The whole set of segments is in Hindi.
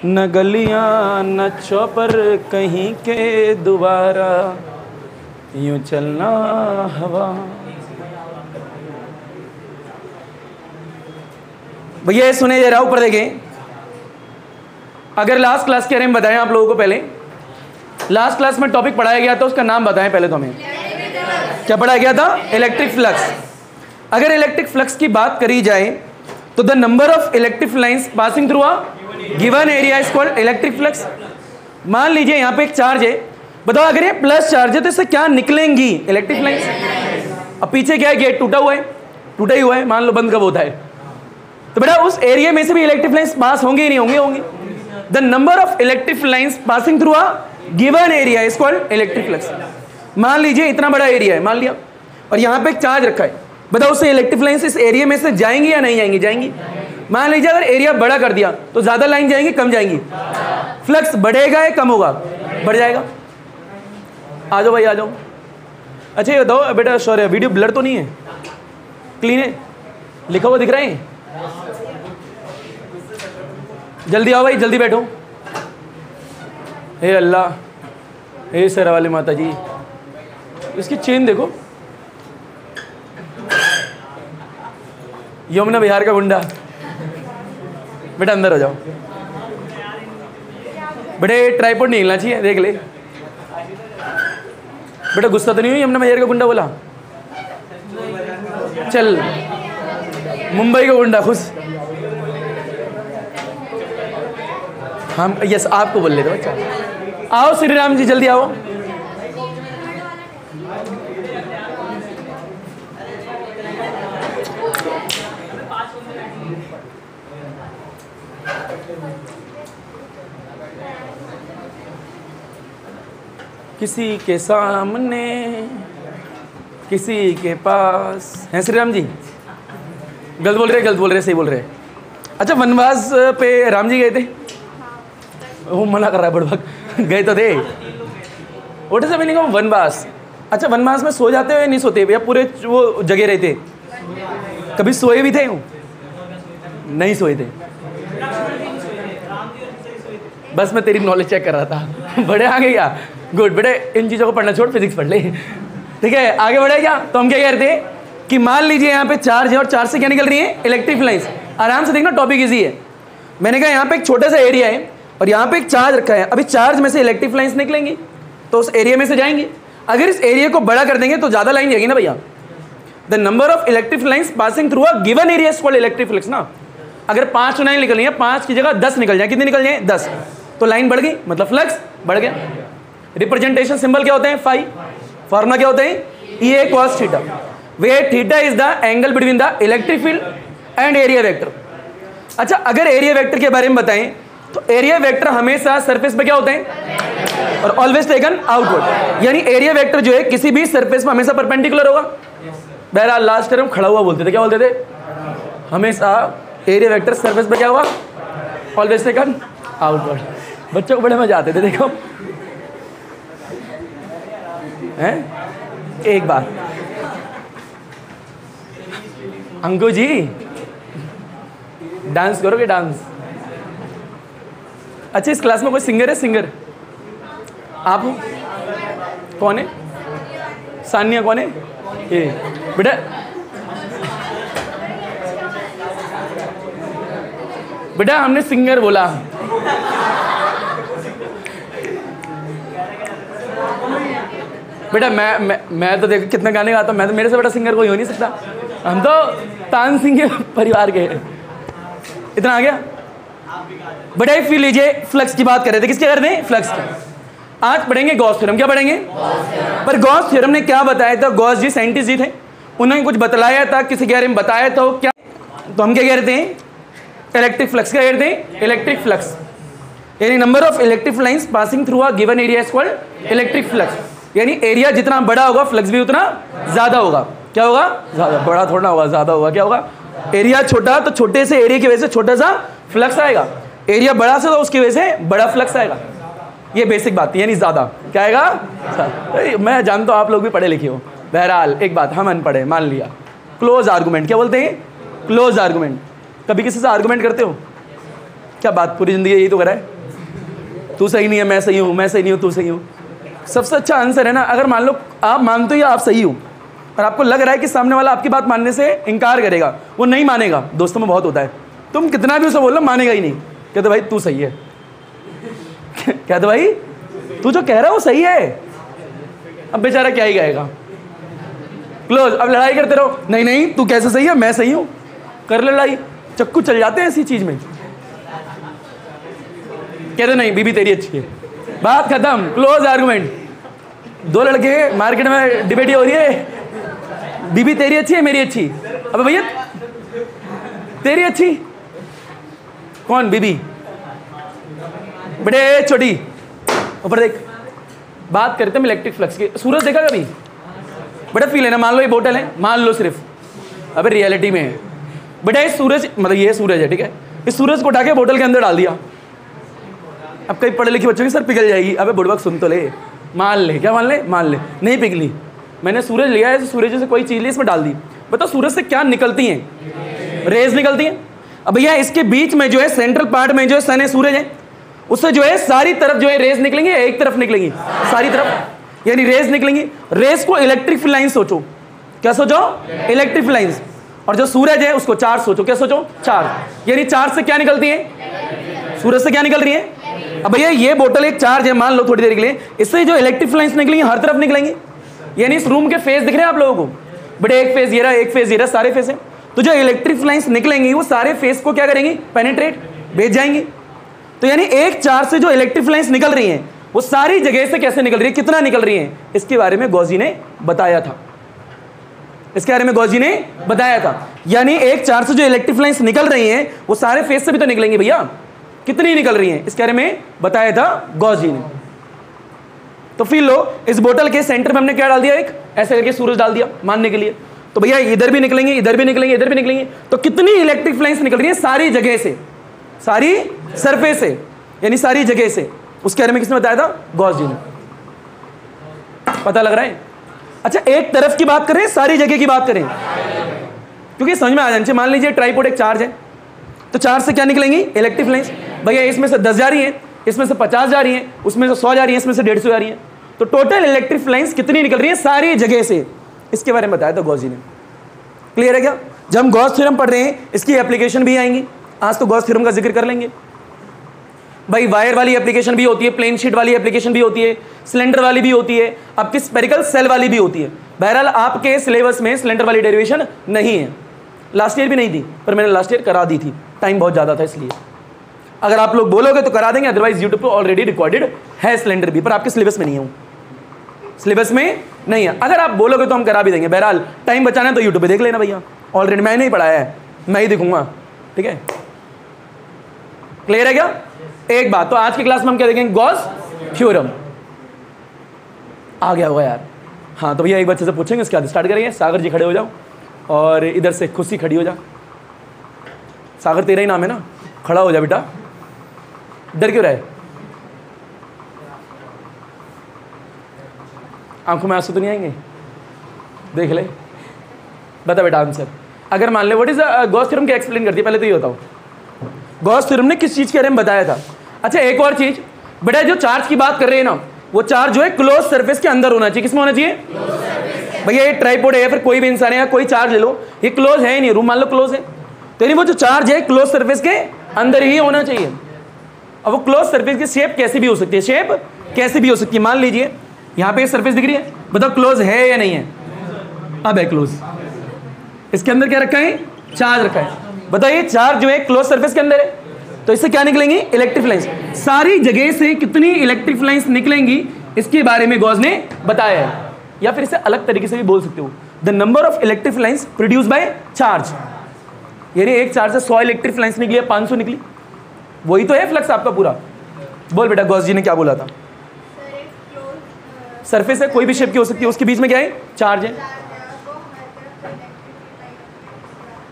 न गलियां न चौपर कहीं के दोबारा, यूं चलना हवा। भैया सुने जरा, ऊपर देखें। अगर लास्ट क्लास के बारे में बताएं आप लोगों को, पहले लास्ट क्लास में टॉपिक पढ़ाया गया था, उसका नाम बताएं पहले तो हमें। क्या पढ़ाया गया था? Electric flux. अगर इलेक्ट्रिक फ्लक्स की बात करी जाए तो the number of electric lines passing through a given area is called electric flux. मान लीजिए यहाँ पे एक चार्ज है, बताओ अगर ये प्लस चार्ज है तो इससे क्या निकलेंगी? Electric lines. अब पीछे क्या है? गेट टूटा हुआ है, टूटा ही हुआ है, मान लो बंद कब होता है, तो बेटा उस एरिया में से भी इलेक्ट्रिक लाइंस पास होंगे ही नहीं होंगे? होंगे। The number of electric lines passing through a given area is called electric flux. मान लीजिए इतना बड़ा एरिया है, मान लिया, और यहाँ पे एक चार्ज रखा है, बताओ उससे इलेक्ट्रिक लाइंस इस एरिया में से जाएंगी या नहीं जाएंगी? जाएंगी। मान लीजिए अगर एरिया बड़ा कर दिया तो ज्यादा लाइन जाएंगी, कम जाएंगी? फ्लक्स बढ़ेगा या कम होगा? बढ़ जाएगा। आ जाओ भाई, आ जाओ। अच्छा ये बताओ बेटा, सॉरी वीडियो ब्लर तो नहीं है? क्लीन है? लिखा हुआ दिख रहा है? जल्दी आओ भाई, जल्दी बैठो। हे अल्लाह, हे सर वाले माता जी, इसकी चेन देखो। यमुना बिहार का गुंडा। बेटा अंदर हो जाओ। बेटे ट्राइपॉड नहीं हिलना चाहिए, देख ले। बेटा गुस्सा तो नहीं हुई? यमुना बिहार का गुंडा बोला। चल मुंबई का गुंडा खुश। हम यस आपको बोल लेते बच्चा। आओ श्री राम जी, जल्दी आओ। किसी के सामने किसी के पास हैं श्री राम जी? गलत बोल रहे, गलत बोल रहे, सही बोल रहे। अच्छा वनवास पे राम जी गए थे? वो मना कर रहा है बड़भग। गए तो थे। उठे से मैंने वनवास। अच्छा वनवास में सो जाते हो नहीं सोते भैया? पूरे वो जगह रहते? कभी सोए भी थे? नहीं सोए थे। बस मैं तेरी नॉलेज चेक कर रहा था। बड़े आगे क्या? गुड। बेटे इन चीज़ों को पढ़ना छोड़, फिजिक्स पढ़ ले। ठीक है, आगे बढ़े क्या? तो हम क्या कह रहे थे कि मान लीजिए यहाँ पे चार्ज है और चार्ज से क्या निकल रही है? Electric lines. आराम से देखना, टॉपिक इजी है। मैंने कहा यहाँ पे एक छोटा सा एरिया है और यहाँ पे एक चार्ज रखा है। अभी चार्ज में से इलेक्ट्रिक लाइंस निकलेंगी तो उस एरिया में से जाएंगी। अगर इस एरिया को बड़ा कर देंगे तो ज़्यादा लाइन जाएगी ना भैया। The number of electric lines passing through a given area is called electric flux ना। अगर 5 लाइन निकलनी है, 5 की जगह 10 निकल जाए, कितनी निकल जाए? 10, तो लाइन बढ़ गई, मतलब फ्लक्स बढ़ गया। रिप्रेजेंटेशन सिंबल क्या होते हैं? फाई। फॉर्मूला क्या होते हैं? E A cos theta, where theta is the angle between the electric field and area vector. अच्छा अगर एरिया वेक्टर के बारे में बताएं तो एरिया वेक्टर हमेशा सरफेस पे क्या होते हैं? और ऑलवेज टेकन आउटवर्ड, यानी एरिया वेक्टर जो है किसी भी सरफेस में हमेशा परपेंडिकुलर होगा। बहरहाल लास्ट टाइम खड़ा हुआ बोलते थे, क्या बोलते थे? हमेशा एरिया वेक्टर सरफेस पे क्या हुआ? Always taken outward. बच्चों को बड़े मजा आते थे। देखो हैं, एक बात अंकु जी डांस करोगे? डांस। अच्छा इस क्लास में कोई सिंगर है? सिंगर आप हो? कौन है? सानिया कौन है? ये बेटा बेटा हमने सिंगर बोला। बेटा मैं तो देखो कितना गाने गाता हूँ। मैं तो, मेरे से बड़ा सिंगर कोई हो नहीं सकता। हम तो तान सिंह के परिवार के हैं। इतना आ गया। बड़े फिर लीजिए फ्लक्स की बात कर रहे थे। किसके कर रहे हैं? फ्लक्स की। आज पढ़ेंगे गॉस थ्योरम। क्या पढ़ेंगे? पर गॉस थ्योरम ने क्या बताया था? गॉस जी साइंटिस्ट जी थे, उन्होंने कुछ बतलाया था, किसी के बारे में बताया था क्या? तो हम क्या कह रहे थे? Electric flux. क्या कहते हैं? इलेक्ट्रिक फ्लक्स, यानी number of electric lines passing through a given area is called electric flux. यानी एरिया जितना बड़ा होगा फ्लक्स भी उतना ज्यादा होगा। क्या होगा? ज्यादा। बड़ा थोड़ा होगा, ज्यादा होगा। क्या होगा? एरिया छोटा तो छोटे से एरिया की वजह से छोटा सा फ्लक्स आएगा, एरिया बड़ा से तो उसकी वजह से बड़ा फ्लक्स आएगा। ये बेसिक बात है, यानी ज्यादा क्या आएगा? मैं जानता हूँ आप लोग भी पढ़े लिखे हो। बहरहाल एक बात, हम अनपढ़े मान लिया। क्लोज आर्गूमेंट क्या बोलते हैं? Close argument. कभी किसी से आर्गूमेंट करते हो? क्या बात, पूरी ज़िंदगी यही तो करा है, तू सही नहीं है मैं सही हूँ, मैं सही नहीं हूँ तू सही हूँ। सबसे अच्छा आंसर है ना, अगर मान लो आप मानते हो या आप सही हो और आपको लग रहा है कि सामने वाला आपकी बात मानने से इनकार करेगा, वो नहीं मानेगा, दोस्तों में बहुत होता है, तुम कितना भी उसे बोल लो मानेगा ही नहीं, कहते भाई तू सही है कहते भाई तू जो कह रहा है वो सही है। अब बेचारा क्या ही कहेगा, क्लोज। अब लड़ाई करते रहो, नहीं नहीं तू कैसे सही है मैं सही हूँ, कर लड़ाई, चक्कू चल जाते हैं ऐसी चीज में। कहते नहीं बीबी तेरी अच्छी है, बात खत्म, क्लोज आर्गुमेंट। दो लड़के मार्केट में डिबेट हो रही है, बीबी तेरी अच्छी है मेरी अच्छी, अब भैया तेरी अच्छी कौन, बीबी बड़े छोटी, ऊपर देख। बात करते हैं इलेक्ट्रिक फ्लक्स की। सूरज देखा कभी, बड़ा फील है ना, मान लो ये बोतल है, मान लो सिर्फ, अबे रियलिटी में है बेटा, ये सूरज मतलब ये सूरज है, ठीक है, इस सूरज को उठा के बोतल के अंदर डाल दिया। अब कई पढ़े लिखे बच्चों की सर पिघल जाएगी, अबे बुड़बक सुन तो ले, मान ले, क्या मान ले, मान ले नहीं पिघली, मैंने सूरज लिया है, सूरज से कोई चीज़ ली इसमें डाल दी, बताओ सूरज से क्या निकलती हैं, रेज निकलती हैं। अब भैया इसके बीच में जो है सेंट्रल पार्ट में जो है सन है, सूरज है, उससे जो है सारी तरफ जो है रेज निकलेंगी, एक तरफ निकलेंगी, सारी तरफ यानी रेज निकलेंगी। रेज को इलेक्ट्रिक लाइन सोचो, क्या सोचो, इलेक्ट्रिक लाइंस। और जो सूरज है उसको चार्ज सोचो, क्या सोचो, चार्ज। यानी चार्ज से क्या निकलती है, सूरज से क्या निकल रही है। अब भैया ये बोतल एक चार्ज है, मान लो थोड़ी देर के लिए, इससे जो इलेक्ट्रिक लाइंस निकलेंगी हर तरफ निकलेंगी। यानी इस रूम के फेस दिख रहे हैं आप लोगों को, बड़े एक फेस ये रहा, एक फेस ये रहा, सारे फेस है, तो जो इलेक्ट्रिक लाइंस निकलेंगी वो सारे फेस को क्या करेंगी, पेनिट्रेट, भेज जाएंगी। तो यानी एक चार्ज से जो इलेक्ट्रिक लाइंस निकल रही हैं वो सारी जगह से कैसे निकल रही है, कितना निकल रही है, इसके बारे में गॉसी ने बताया था, इसके बारे में गॉसी ने बताया था। यानी एक चार्ज से जो इलेक्ट्रिक लाइंस निकल रही हैं वो सारे फेस से भी तो निकलेंगी भैया, कितनी निकल रही हैं, इसके बारे में बताया था गॉसी ने। तो फील लो, इस बोतल के सेंटर में हमने क्या डाल दिया, एक ऐसे करके सूरज डाल दिया मानने के लिए, तो भैया इधर भी निकलेंगे, इधर भी निकलेंगे, इधर भी निकलेंगे, तो कितनी इलेक्ट्रिक लाइंस निकल रही है सारी जगह से, सारी सरफेस से, यानी सारी जगह से। उसके बारे में किसने बताया था, गॉस जी ने। पता लग रहा है। अच्छा एक तरफ की बात करें, सारी जगह की बात करें, क्योंकि समझ में आ जाना चाहिए। मान लीजिए ट्राइपॉड एक चार्ज है, तो चार्ज से क्या निकलेंगी, इलेक्ट्रिक लाइंस। भैया इसमें से 10 जा रही है, इसमें से 50 जा रही है, उसमें से 100 जा रही है, इसमें से 150 जा रही है, तो टोटल इलेक्ट्रिक लाइंस कितनी निकल रही है सारी जगह से, इसके बारे में बताया था गॉस जी ने। क्लियर है क्या। जब हम गॉस थ्योरम पढ़ रहे हैं इसकी एप्लीकेशन भी आएंगी, आज तो गॉस थ्योरम का जिक्र कर लेंगे। भाई वायर वाली एप्लीकेशन भी होती है, प्लेन शीट वाली एप्लीकेशन भी होती है, सिलेंडर वाली भी होती है, आपकी स्फेरिकल सेल वाली भी होती है। बहरहाल आपके सिलेबस में सिलेंडर वाली डेरिवेशन नहीं है, लास्ट ईयर भी नहीं थी, पर मैंने लास्ट ईयर करा दी थी, टाइम बहुत ज़्यादा था इसलिए। अगर आप लोग बोलोगे तो करा देंगे, अदरवाइज यूट्यूब पर ऑलरेडी रिकॉर्डेड है सिलेंडर भी, पर आपके सिलेबस में नहीं हूँ, सिलेबस में नहीं है। अगर आप बोलोगे तो हम करा भी देंगे, बहरहाल टाइम बचाना है तो यूट्यूब पे देख लेना भैया, ऑलरेडी मैंने ही पढ़ाया है, मैं ही दिखूंगा, ठीक है। क्लियर है क्या। एक बात तो आज की क्लास में हम क्या देखेंगे, गॉस थ्योरम। आ गया होगा यार, हाँ तो भैया एक बच्चे से पूछेंगे, उसके बाद स्टार्ट करेंगे। सागर जी खड़े हो जाओ और इधर से खुशी खड़ी हो जा। सागर तेरा ही नाम है ना, खड़ा हो जा बेटा, डर क्यों रहे, आंखों में आंसू तो नहीं आएंगे, देख ले, बता बेटा आंसर। अगर मान ले व्हाट इज गॉस थ्योरम, क्या एक्सप्लेन करती है, पहले तो ये बताओ गॉस थ्योरम ने किस चीज के बारे में बताया था। अच्छा एक और चीज बेटा, जो चार्ज की बात कर रहे हैं ना, वो चार्ज जो है क्लोज सरफेस के अंदर होना चाहिए। किसमें होना चाहिए, भैया ये ट्राइपॉड है, फिर कोई भी इंसान है, कोई चार्ज ले लो, ये क्लोज है ही नहीं, रूम मान लो क्लोज है, तो यानी वो जो चार्ज है क्लोज सरफेस के अंदर ही होना चाहिए। अब वो क्लोज सरफेस की शेप कैसी भी हो सकती है, शेप कैसी भी हो सकती है। मान लीजिए यहाँ पे सरफेस दिख रही है, बताओ क्लोज है या नहीं है, अब है क्लोज, इसके अंदर क्या रखा है, चार्ज रखा है, बताइए चार्ज जो है क्लोज सरफेस के अंदर है, तो इससे क्या निकलेंगी, इलेक्ट्रिक लाइंस। सारी जगह से कितनी इलेक्ट्रिक लाइंस निकलेंगी इसके बारे में गॉस ने बताया है। या फिर इसे अलग तरीके से भी बोल सकते हो, the number of electric lines produce by charge. यानी एक चार्ज से 100 इलेक्ट्रिक लाइंस निकली है, 500 निकली, वही तो है फ्लक्स आपका पूरा। बोल बेटा गॉस जी ने क्या बोला था। सरफेस है, कोई भी शेप की हो सकती है, उसके बीच में क्या है, चार्ज है,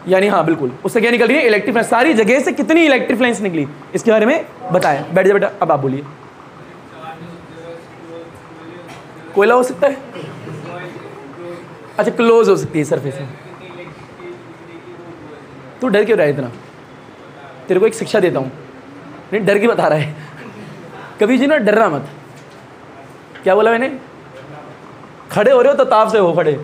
यानी हाँ बिल्कुल, उससे क्या निकल रही है, इलेक्ट्रिक लाइंस। सारी जगह से कितनी इलेक्ट्रिक लाइंस निकली इसके बारे में बताया। बैठ जा बेटा, अब आप बोलिए। कोयला हो सकता है, अच्छा क्लोज हो सकती है सरफेस में। तू डर क्यों रहा है इतना, तेरे को एक शिक्षा देता हूँ, नहीं डर की बता रहा है, कभी जी ना डरना मत। क्या बोला मैंने? खड़े हो रहे हो तो ताव से हो खड़े।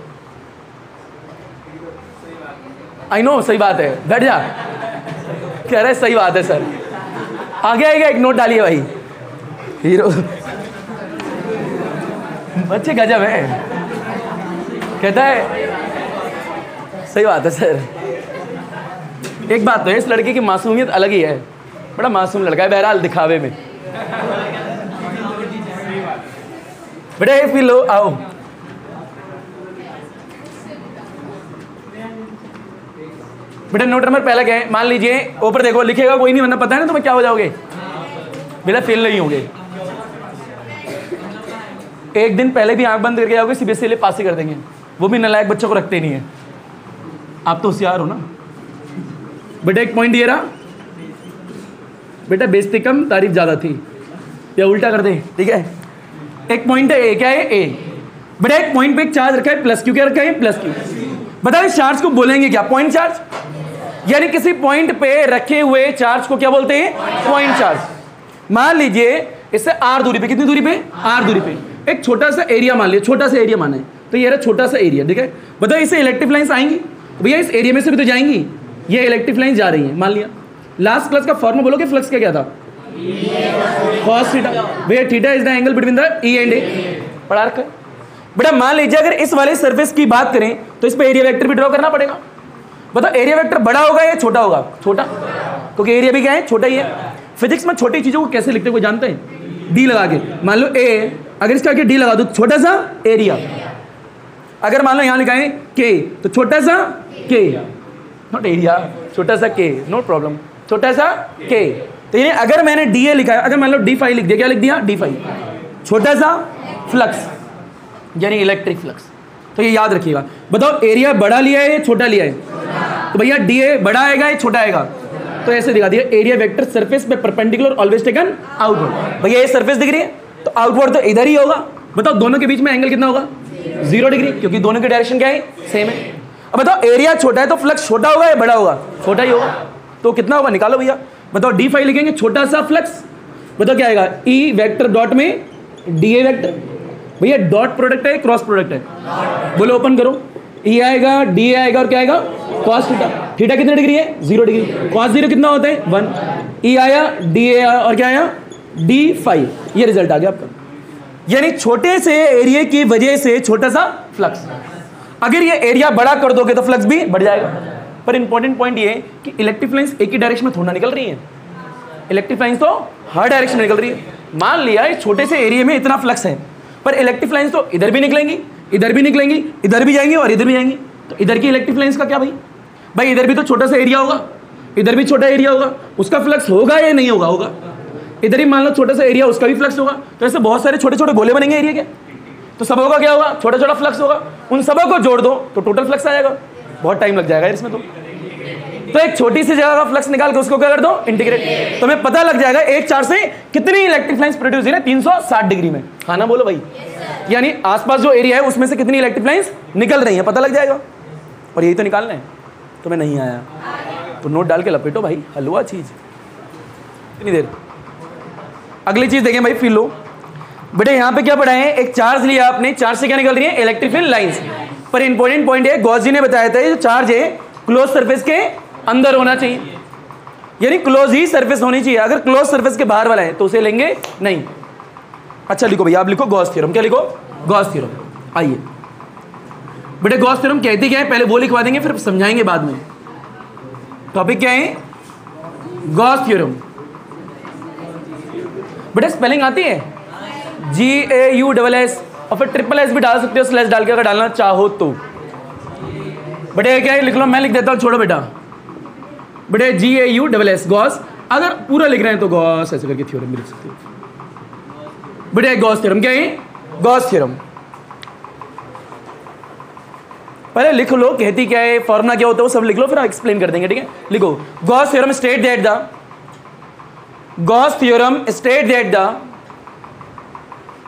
आई नो सही बात है, बैठ जा। कह रहे सही बात है सर। आगे आएगा, एक नोट डालिए भाई। हीरो बच्चे गजब है, कहता है सही बात है सर। एक बात तो है, इस लड़के की मासूमियत अलग ही है, बड़ा मासूम लड़का है, बहरहाल दिखावे में। बेटा एक पी लो, आओ। बेटा नोट नंबर पहला क्या है? मान लीजिए ऊपर देखो, लिखेगा कोई नहीं, वरना पता है ना तुम्हें क्या हो जाओगे, बेटा फेल नहीं होगे। एक दिन पहले भी आंख बंद करके जाओगे, सीबीएसई लिए पास ही कर देंगे, वो भी नालायक बच्चों को रखते नहीं है। आप तो होशियार हो ना। बेटा एक पॉइंट ये रहा, बेटा बेइज्जती कम तारीफ ज्यादा थी, या उल्टा कर दे, ठीक है। एक पॉइंट है ए, क्या है ए। बेटा एक पॉइंट पे एक चार्ज रखा है प्लस क्यू, क्या रखा है प्लस क्यू। बताओ इस चार्ज को बोलेंगे क्या? Point charge. यानी किसी पॉइंट पे रखे हुए चार्ज को क्या बोलते हैं? Point charge. मान लीजिए इससे आर दूरी पे, कितनी दूरी पे? आर दूरी पे एक छोटा सा एरिया मान लिया, छोटा सा एरिया माना है, तो ये रहा छोटा सा एरिया, ठीक है। बताओ इससे इलेक्ट्रिक लाइंस आएंगी भैया, इस एरिया में से भी तो जाएंगी, ये इलेक्ट्रिक लाइन जा रही है। मान लिया लास्ट क्लास का फॉर्मूला बोलो कि फ्लक्स का क्या था? Cos theta. भैया theta is the angle between the E and A, पढ़ा रखा है। बेटा मान लीजिए अगर इस वाले सरफेस की बात करें तो इस पे एरिया वेक्टर भी ड्रॉ करना पड़ेगा। बताओ एरिया वेक्टर बड़ा होगा या छोटा होगा? छोटा, क्योंकि एरिया भी क्या है? छोटा ही है। फिजिक्स में छोटी चीजों को कैसे लिखते हैं कोई जानते हैं? डी लगा के। मान लो ए, अगर इसका आगे डी लगा दो, छोटा सा एरिया। अगर मान लो यहां लिखा है के, तो छोटा सा के, नॉट एरिया, छोटा सा के, नो प्रॉब्लम, छोटा सा के। तो ये अगर मैंने डी ए लिखा है, अगर मान लो डी फाई लिख दिया, क्या लिख दिया? डी फाई, छोटा सा फ्लक्स यानी इलेक्ट्रिक फ्लक्स। तो ये याद रखिएगा। बताओ एरिया बड़ा लिया है या छोटा लिया है? तो भैया डी ए बड़ा आएगा या छोटा आएगा? तो ऐसे दिखा दिया, एरिया वेक्टर सरफेस पे परपेंडिकुलर ऑलवेज टेकन आउटवर्ड। भैया ये सरफेस दिख रही है तो आउटवर्ड तो इधर ही होगा। बताओ दोनों के बीच में एंगल कितना होगा? 0 डिग्री, क्योंकि दोनों की डायरेक्शन क्या है? सेम है। अब बताओ एरिया छोटा है तो फ्लक्स छोटा होगा या बड़ा होगा? छोटा ही होगा। तो कितना होगा निकालो भैया। बताओ डी फाई लिखेंगे, छोटा सा फ्लक्स। बताओ क्या आएगा? ई वेक्टर डॉट में डी ए वेक्टर। भैया डॉट प्रोडक्ट है क्रॉस प्रोडक्ट है? बोलो ओपन करो। ई आएगा, डी ए आएगा और क्या आएगा? Cos theta. थीटा कितने डिग्री है? 0 डिग्री। कॉस 0 कितना होता है? 1। ई आया, डी ए आया और क्या आया? D phi. ये रिजल्ट आ गया आपका। यानी छोटे से एरिया की वजह से छोटा सा फ्लक्स। अगर ये एरिया बड़ा कर दोगे तो फ्लक्स भी बढ़ जाएगा। पर इंपॉर्टेंट पॉइंट ये है कि इलेक्ट्रिक लाइंस एक ही डायरेक्शन में थोड़ा निकल रही है, इलेक्ट्रिक लाइंस तो हर डायरेक्शन में निकल रही है। मान लिया इस छोटे से एरिया में इतना फ्लक्स है, पर इलेक्ट्रिक लाइंस तो इधर भी निकलेंगी, इधर भी निकलेंगी, इधर भी जाएंगी और इधर भी जाएंगी। तो इधर की इलेक्ट्रिक लाइंस का क्या भाई? भाई इधर भी तो छोटा सा एरिया होगा, इधर भी छोटा एरिया होगा, उसका फ्लक्स होगा या नहीं होगा? होगा। इधर ही मान लो छोटा सा एरिया, उसका भी फ्लक्स होगा। तो ऐसे बहुत सारे छोटे छोटे गोले बनेंगे एरिया के, तो सबों का क्या होगा? छोटा छोटा फ्लक्स होगा। उन सबों को जोड़ दो तो टोटल फ्लक्स आ जाएगा। बहुत टाइम लग जाएगा इसमें। तो एक छोटी सी जगह का फ्लक्स निकाल के उसको क्या कर दो? इंटीग्रेट। तो हमें पता लग जाएगा एक चार्ज से कितनी इलेक्ट्रिक लाइंस प्रोड्यूस हुई है 360 डिग्री में। हाँ ना बोलो भाई। यानी आसपास जो एरिया है उसमें से कितनी इलेक्ट्रिक लाइंस निकल रही है पता लग जाएगा। और यही तो निकालना है। तुम्हें नहीं आया तो नोट डाल के लपेटो भाई, हलवा चीज। इतनी देर अगली चीज देखें भाई, फील लो। बेटे यहाँ पे क्या पढ़ा है? एक चार्ज लिया आपने, चार्ज से क्या निकल रही है? Electric field lines. पर इंपॉर्टेंट पॉइंट है, गॉस जी ने बताया था जो चार्ज है क्लोज सरफेस के अंदर होना चाहिए, यानी क्लोज ही सरफेस होनी चाहिए। अगर क्लोज सरफेस के बाहर वाला है तो उसे लेंगे नहीं। अच्छा लिखो भैया, आप लिखो गॉस थ्योरम। क्या लिखो? Gauss theorem. आइए बेटे, गॉस थ्योरम कहती क्या है पहले वो लिखवा देंगे, फिर समझाएंगे बाद में। टॉपिक क्या है? Gauss theorem. बेटे स्पेलिंग आती है? GAUSS और फिर ट्रिपल एस भी डाल सकते हो, स्लैश डाल के अगर डालना चाहो तो। बेटे क्या है? लिख लो, मैं लिख देता हूँ, छोड़ो बेटा। बेटे GAUSS गॉस। अगर पूरा लिख रहे हैं तो गॉस ऐसे करके थ्योरम भी लिख सकते हो। बेटे गॉस थ्योरम क्या है? गॉस थ्योरम पहले लिख लो, कहती क्या है, फॉर्मूला क्या होता है वो सब लिख लो, फिर आप एक्सप्लेन कर देंगे, ठीक है। लिखो, Gauss theorem state that the Gauss theorem state that the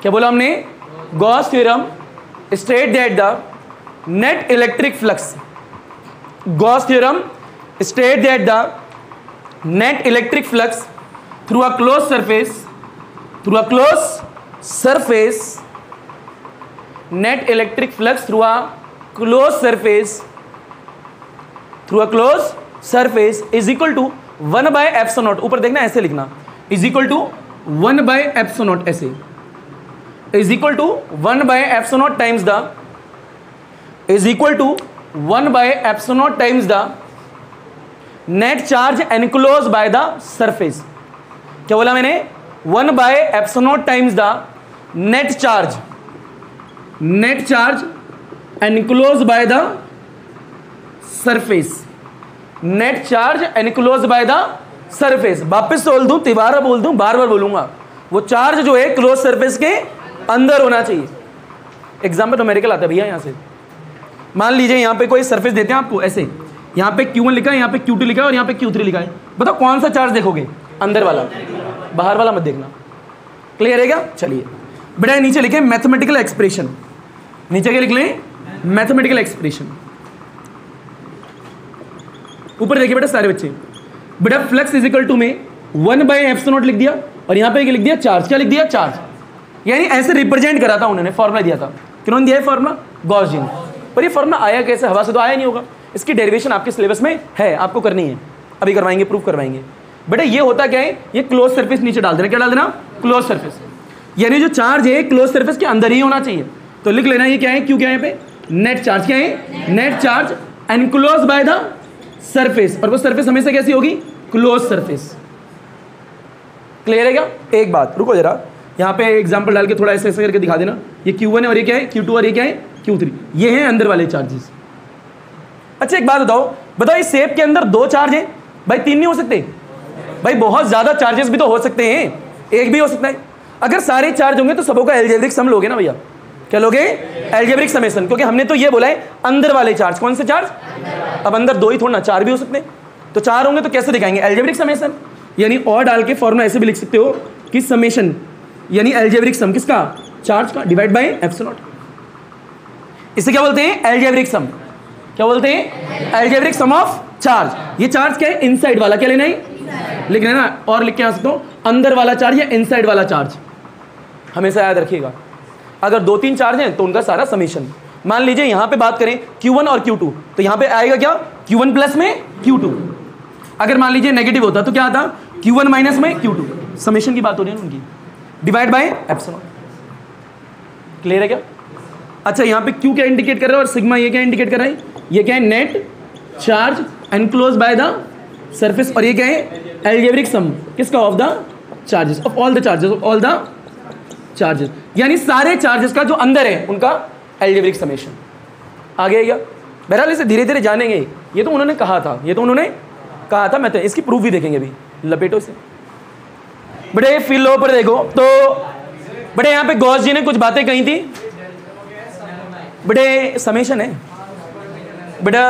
क्या बोला हमने? Gauss theorem state that the net electric flux. Gauss theorem state that the net electric flux through a close surface net electric flux through a close surface is equal to 1/ε0। ऊपर देखना, ऐसे लिखना, इज इक्वल टू 1/ε0, ऐसे is equal to 1/ε0 times the is equal to 1/ε0 times the net charge enclose by the surface. क्या बोला मैंने? 1/ε0 times the net charge enclose by the surface, net charge enclose by the surface. वापस बोल दूं, तिबारा बोल दूं, बार बार बोलूंगा, वो चार्ज जो है क्लोज सरफेस के अंदर होना चाहिए। एग्जाम्पल न्यूमेरिकल आता है भैया। यहां से मान लीजिए यहां पे कोई सरफेस देते हैं आपको, ऐसे यहां पे Q1 लिखा है, यहां पे Q2 लिखा है और यहां पे Q3 लिखा है। बताओ कौन सा चार्ज देखोगे? अंदर वाला, बाहर वाला मत देखना। क्लियर है क्या? चलिए बेटा नीचे लिखे मैथमेटिकल एक्सप्रेशन। नीचे क्या लिख लें? Mathematical expression. ऊपर देखिए बेटा सारे बच्चे, बेटा फ्लक्स इज इक्वल टू में 1/ε0 लिख दिया और यहां पे लिख दिया चार्ज। क्या लिख दिया? चार्ज। यानी ऐसे रिप्रेजेंट करा था उन्होंने, फॉर्मूला दिया था। किन्होंने दिया है फॉर्मूला? गॉस-जीन। पर ये फॉर्मूला आया कैसे? हवा से तो आया नहीं होगा। इसकी डेरिवेशन आपके सिलेबस में है, आपको करनी है, अभी करवाएंगे, प्रूफ करवाएंगे। बेटा ये होता क्या है? ये क्लोज सरफेस नीचे डाल देना। क्या डाल देना? Close surface. यानी जो चार्ज है क्लोज सरफेस के अंदर ही होना चाहिए। तो लिख लेना ये क्या है? क्यों क्या है पे? Net charge. क्या है? Net charge enclose by the surface. और वो सरफेस हमेशा कैसी होगी? Close surface. क्लियर है क्या? एक बात रुको जरा, यहाँ पे एग्जांपल डाल के थोड़ा ऐसे ऐसे करके दिखा देना। ये Q1 है और ये क्या है? Q2 और ये क्या है? Q3। ये है अंदर वाले चार्जेस। अच्छा एक बात बताओ इस शेप के अंदर 2 चार्ज हैं भाई, 3 नहीं हो सकते भाई? बहुत ज्यादा चार्जेस भी तो हो सकते हैं, एक भी हो सकता है। अगर सारे चार्ज होंगे तो सबों का एल्जेब्रिक सम लोगे ना भैया। क्या लोगे? Algebraic summation. क्योंकि हमने तो ये बोला है अंदर वाले चार्ज। कौन से चार्ज? अब अंदर 2 ही थोड़ा, 4 भी हो सकते हैं। तो 4 होंगे तो कैसे दिखाएंगे? Algebraic summation. यानी और डाल के फॉर्मूला ऐसे भी लिख सकते हो कि समेशन यानी एल्जेब्रिक सम किसका? चार्ज का, डिवाइड बाय ε0। इसे क्या बोलते हैं? Algebraic sum. क्या बोलते हैं? Algebraic sum of charge. ये चार्ज क्या है? इनसाइड वाला। क्या लेना है? लिख लेना। और लिख के आ सकते हो अंदर वाला चार्ज या इनसाइड वाला चार्ज। हमेशा याद रखिएगा, अगर 2-3 चार्ज हैं तो उनका सारा समेशन। मान लीजिए यहां पे बात करें Q1 और Q2, तो यहां पे आएगा क्या? Q1 प्लस में Q2। अगर मान लीजिए नेगेटिव होता तो क्या आता? Q1 माइनस में Q2। समेशन की बात हो रही है उनकी, डिवाइड बाय ε0। क्लियर है क्या? अच्छा यहां पे Q क्या इंडिकेट कर रहा है और सिग्मा ये क्या इंडिकेट कर रहा है? ये क्या है? Net charge enclose by the surface. और ये क्या है? एल्जेब्रिक सम किसका? Of the charges, of all the charges, of all the charges. यानी सारे चार्जेस का जो अंदर है उनका एल्जेब्रिक समेशन। आ गया क्या? बहरहाल इसे धीरे धीरे जानेंगे। ये तो उन्होंने कहा था, मैं तो इसकी प्रूफ भी देखेंगे अभी। लपेटो से बड़े फील लो पर देखो तो बड़े यहाँ पे गॉस जी ने कुछ बातें कही थी। बड़े समेशन है बेटा,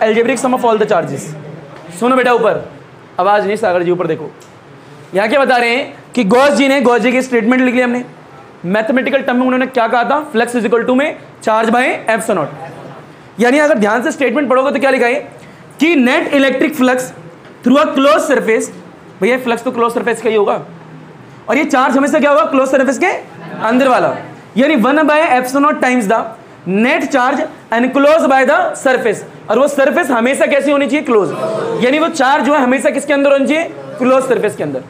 algebraic sum of all the charges. सुनो बेटा, ऊपर आवाज नहीं, सागर जी ऊपर देखो। यहाँ क्या बता रहे हैं कि गॉस जी की स्टेटमेंट लिख ली हमने। मैथमेटिकल टर्म में उन्होंने क्या कहा था? फ्लक्स इज इक्वल टू में चार्ज बाय ε0। यानी अगर ध्यान से स्टेटमेंट पढ़ोगे तो क्या लिखा है कि net electric flux through a close surface. भैया फ्लक्स तो क्लोज सरफेस का ही होगा और ये चार्ज हमेशा क्या होगा? क्लोज सरफेस के अंदर वाला। यानी 1/ε0 times the net charge enclose by the surface. और वो सरफेस हमेशा कैसी होनी चाहिए? क्लोज। यानी वो चार्ज जो है हमेशा किसके अंदर होनी चाहिए? क्लोज सरफेस के अंदर।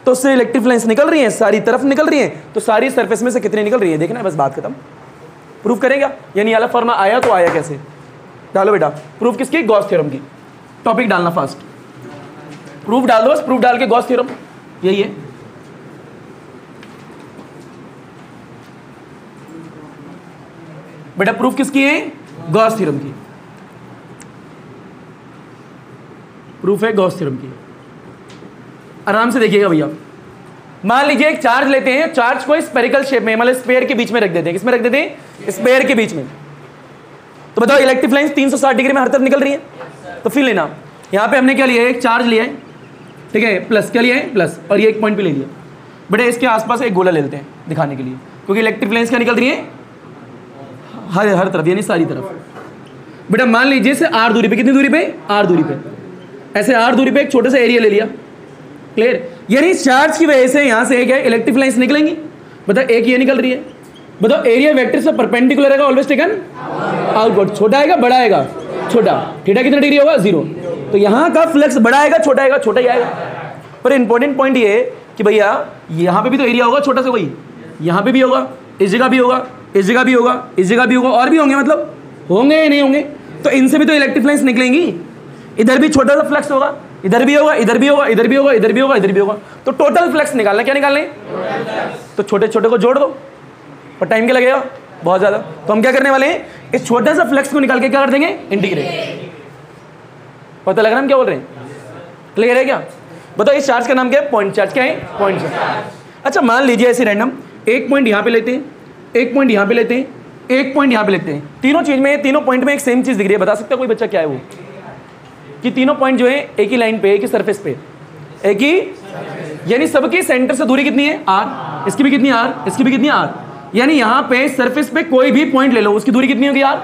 तो उससे इलेक्ट्रिक फ्लक्स निकल रही है, सारी तरफ निकल रही है, तो सारी सरफेस में से कितनी निकल रही है देखना है, बस बात खत्म। प्रूफ करेगा? यानी वाला फॉर्मूला आया तो आया कैसे? डालो बेटा प्रूफ किसकी? गॉस थ्योरम की। टॉपिक डालना फास्ट, प्रूफ डाल दो बस। प्रूफ डाल के गॉस थ्योरम यही है। बेटा प्रूफ किसकी है? गॉस थ्योरम की। प्रूफ है गॉस थ्योरम की। आराम से देखिएगा भैया। मान लीजिए एक चार्ज लेते हैं, चार्ज को स्फेरिकल शेप में मतलब स्फीयर के बीच में रख देते हैं। किसमें रख देते हैं? स्फीयर के बीच में। तो बताओ इलेक्ट्रिक लाइंस 360 डिग्री में हर तरफ निकल रही है। तो फिर लेना, यहाँ पे हमने क्या लिया है? एक चार्ज लिया है, ठीक है, प्लस। क्या लिया है? प्लस। और ये एक पॉइंट पे ले लिया। बेटा इसके आसपास एक गोला ले लेते हैं दिखाने के लिए, क्योंकि इलेक्ट्रिक लाइंस क्या निकल रही है? हर तरफ, यानी सारी तरफ। बेटा मान लीजिए से r दूरी पे, कितनी दूरी पे? r दूरी पे। ऐसे r दूरी पे एक छोटा सा एरिया ले लिया, क्लियर? यानी चार्ज की वजह से यहां से क्या इलेक्ट्रिक लाइंस निकलेंगी। बताओ एक ये निकल रही है, बताओ एरिया वेक्टर से परपेंडिकुलर है ऑलवेज टेकन आउटवर्ड। छोटा आएगा बड़ा आएगा छोटा, थीटा कितना डिग्री होगा 0। तो यहाँ का फ्लक्स बड़ा आएगा छोटा ही आएगा। पर इंपॉर्टेंट पॉइंट ये है कि भैया यहाँ पे भी तो एरिया होगा छोटा सा, वही यहाँ पे भी होगा, इस जगह भी होगा, इस जगह भी होगा, इस जगह भी होगा, और भी होंगे, मतलब होंगे या नहीं होंगे। तो इनसे भी तो इलेक्ट्रिक लाइंस निकलेंगी। इधर भी छोटा सा फ्लक्स होगा, इधर भी होगा, इधर भी होगा, इधर भी होगा, इधर भी होगा, इधर भी होगा। तो टोटल फ्लक्स निकालना, क्या निकालना है? तो छोटे छोटे को जोड़ दो, और टाइम क्या लगेगा? बहुत ज़्यादा। तो हम क्या करने वाले हैं, इस छोटे सा फ्लक्स को निकाल के क्या कर देंगे? इंटीग्रेट। पता लग रहा है हम क्या बोल रहे हैं? क्लियर है क्या? बताओ इस चार्ज का नाम क्या है? Point charge. क्या है? Point charge. अच्छा मान लीजिए ऐसे रैंडम एक पॉइंट यहाँ पे लेते हैं, एक पॉइंट यहाँ पे लेते हैं, एक पॉइंट यहाँ पे लेते हैं। तीनों चीज में, तीनों पॉइंट में एक सेम चीज दिख रही है। बता सकता है कोई बच्चा क्या है वो? कि तीनों पॉइंट जो है एक ही लाइन पे, एक ही सरफेस पे, एक ही, यानी सबकी सेंटर से दूरी कितनी है? r। इसकी भी कितनी r, इसकी भी कितनी r। यानी यहाँ पे सरफेस पे कोई भी पॉइंट ले लो, उसकी दूरी कितनी होगी r?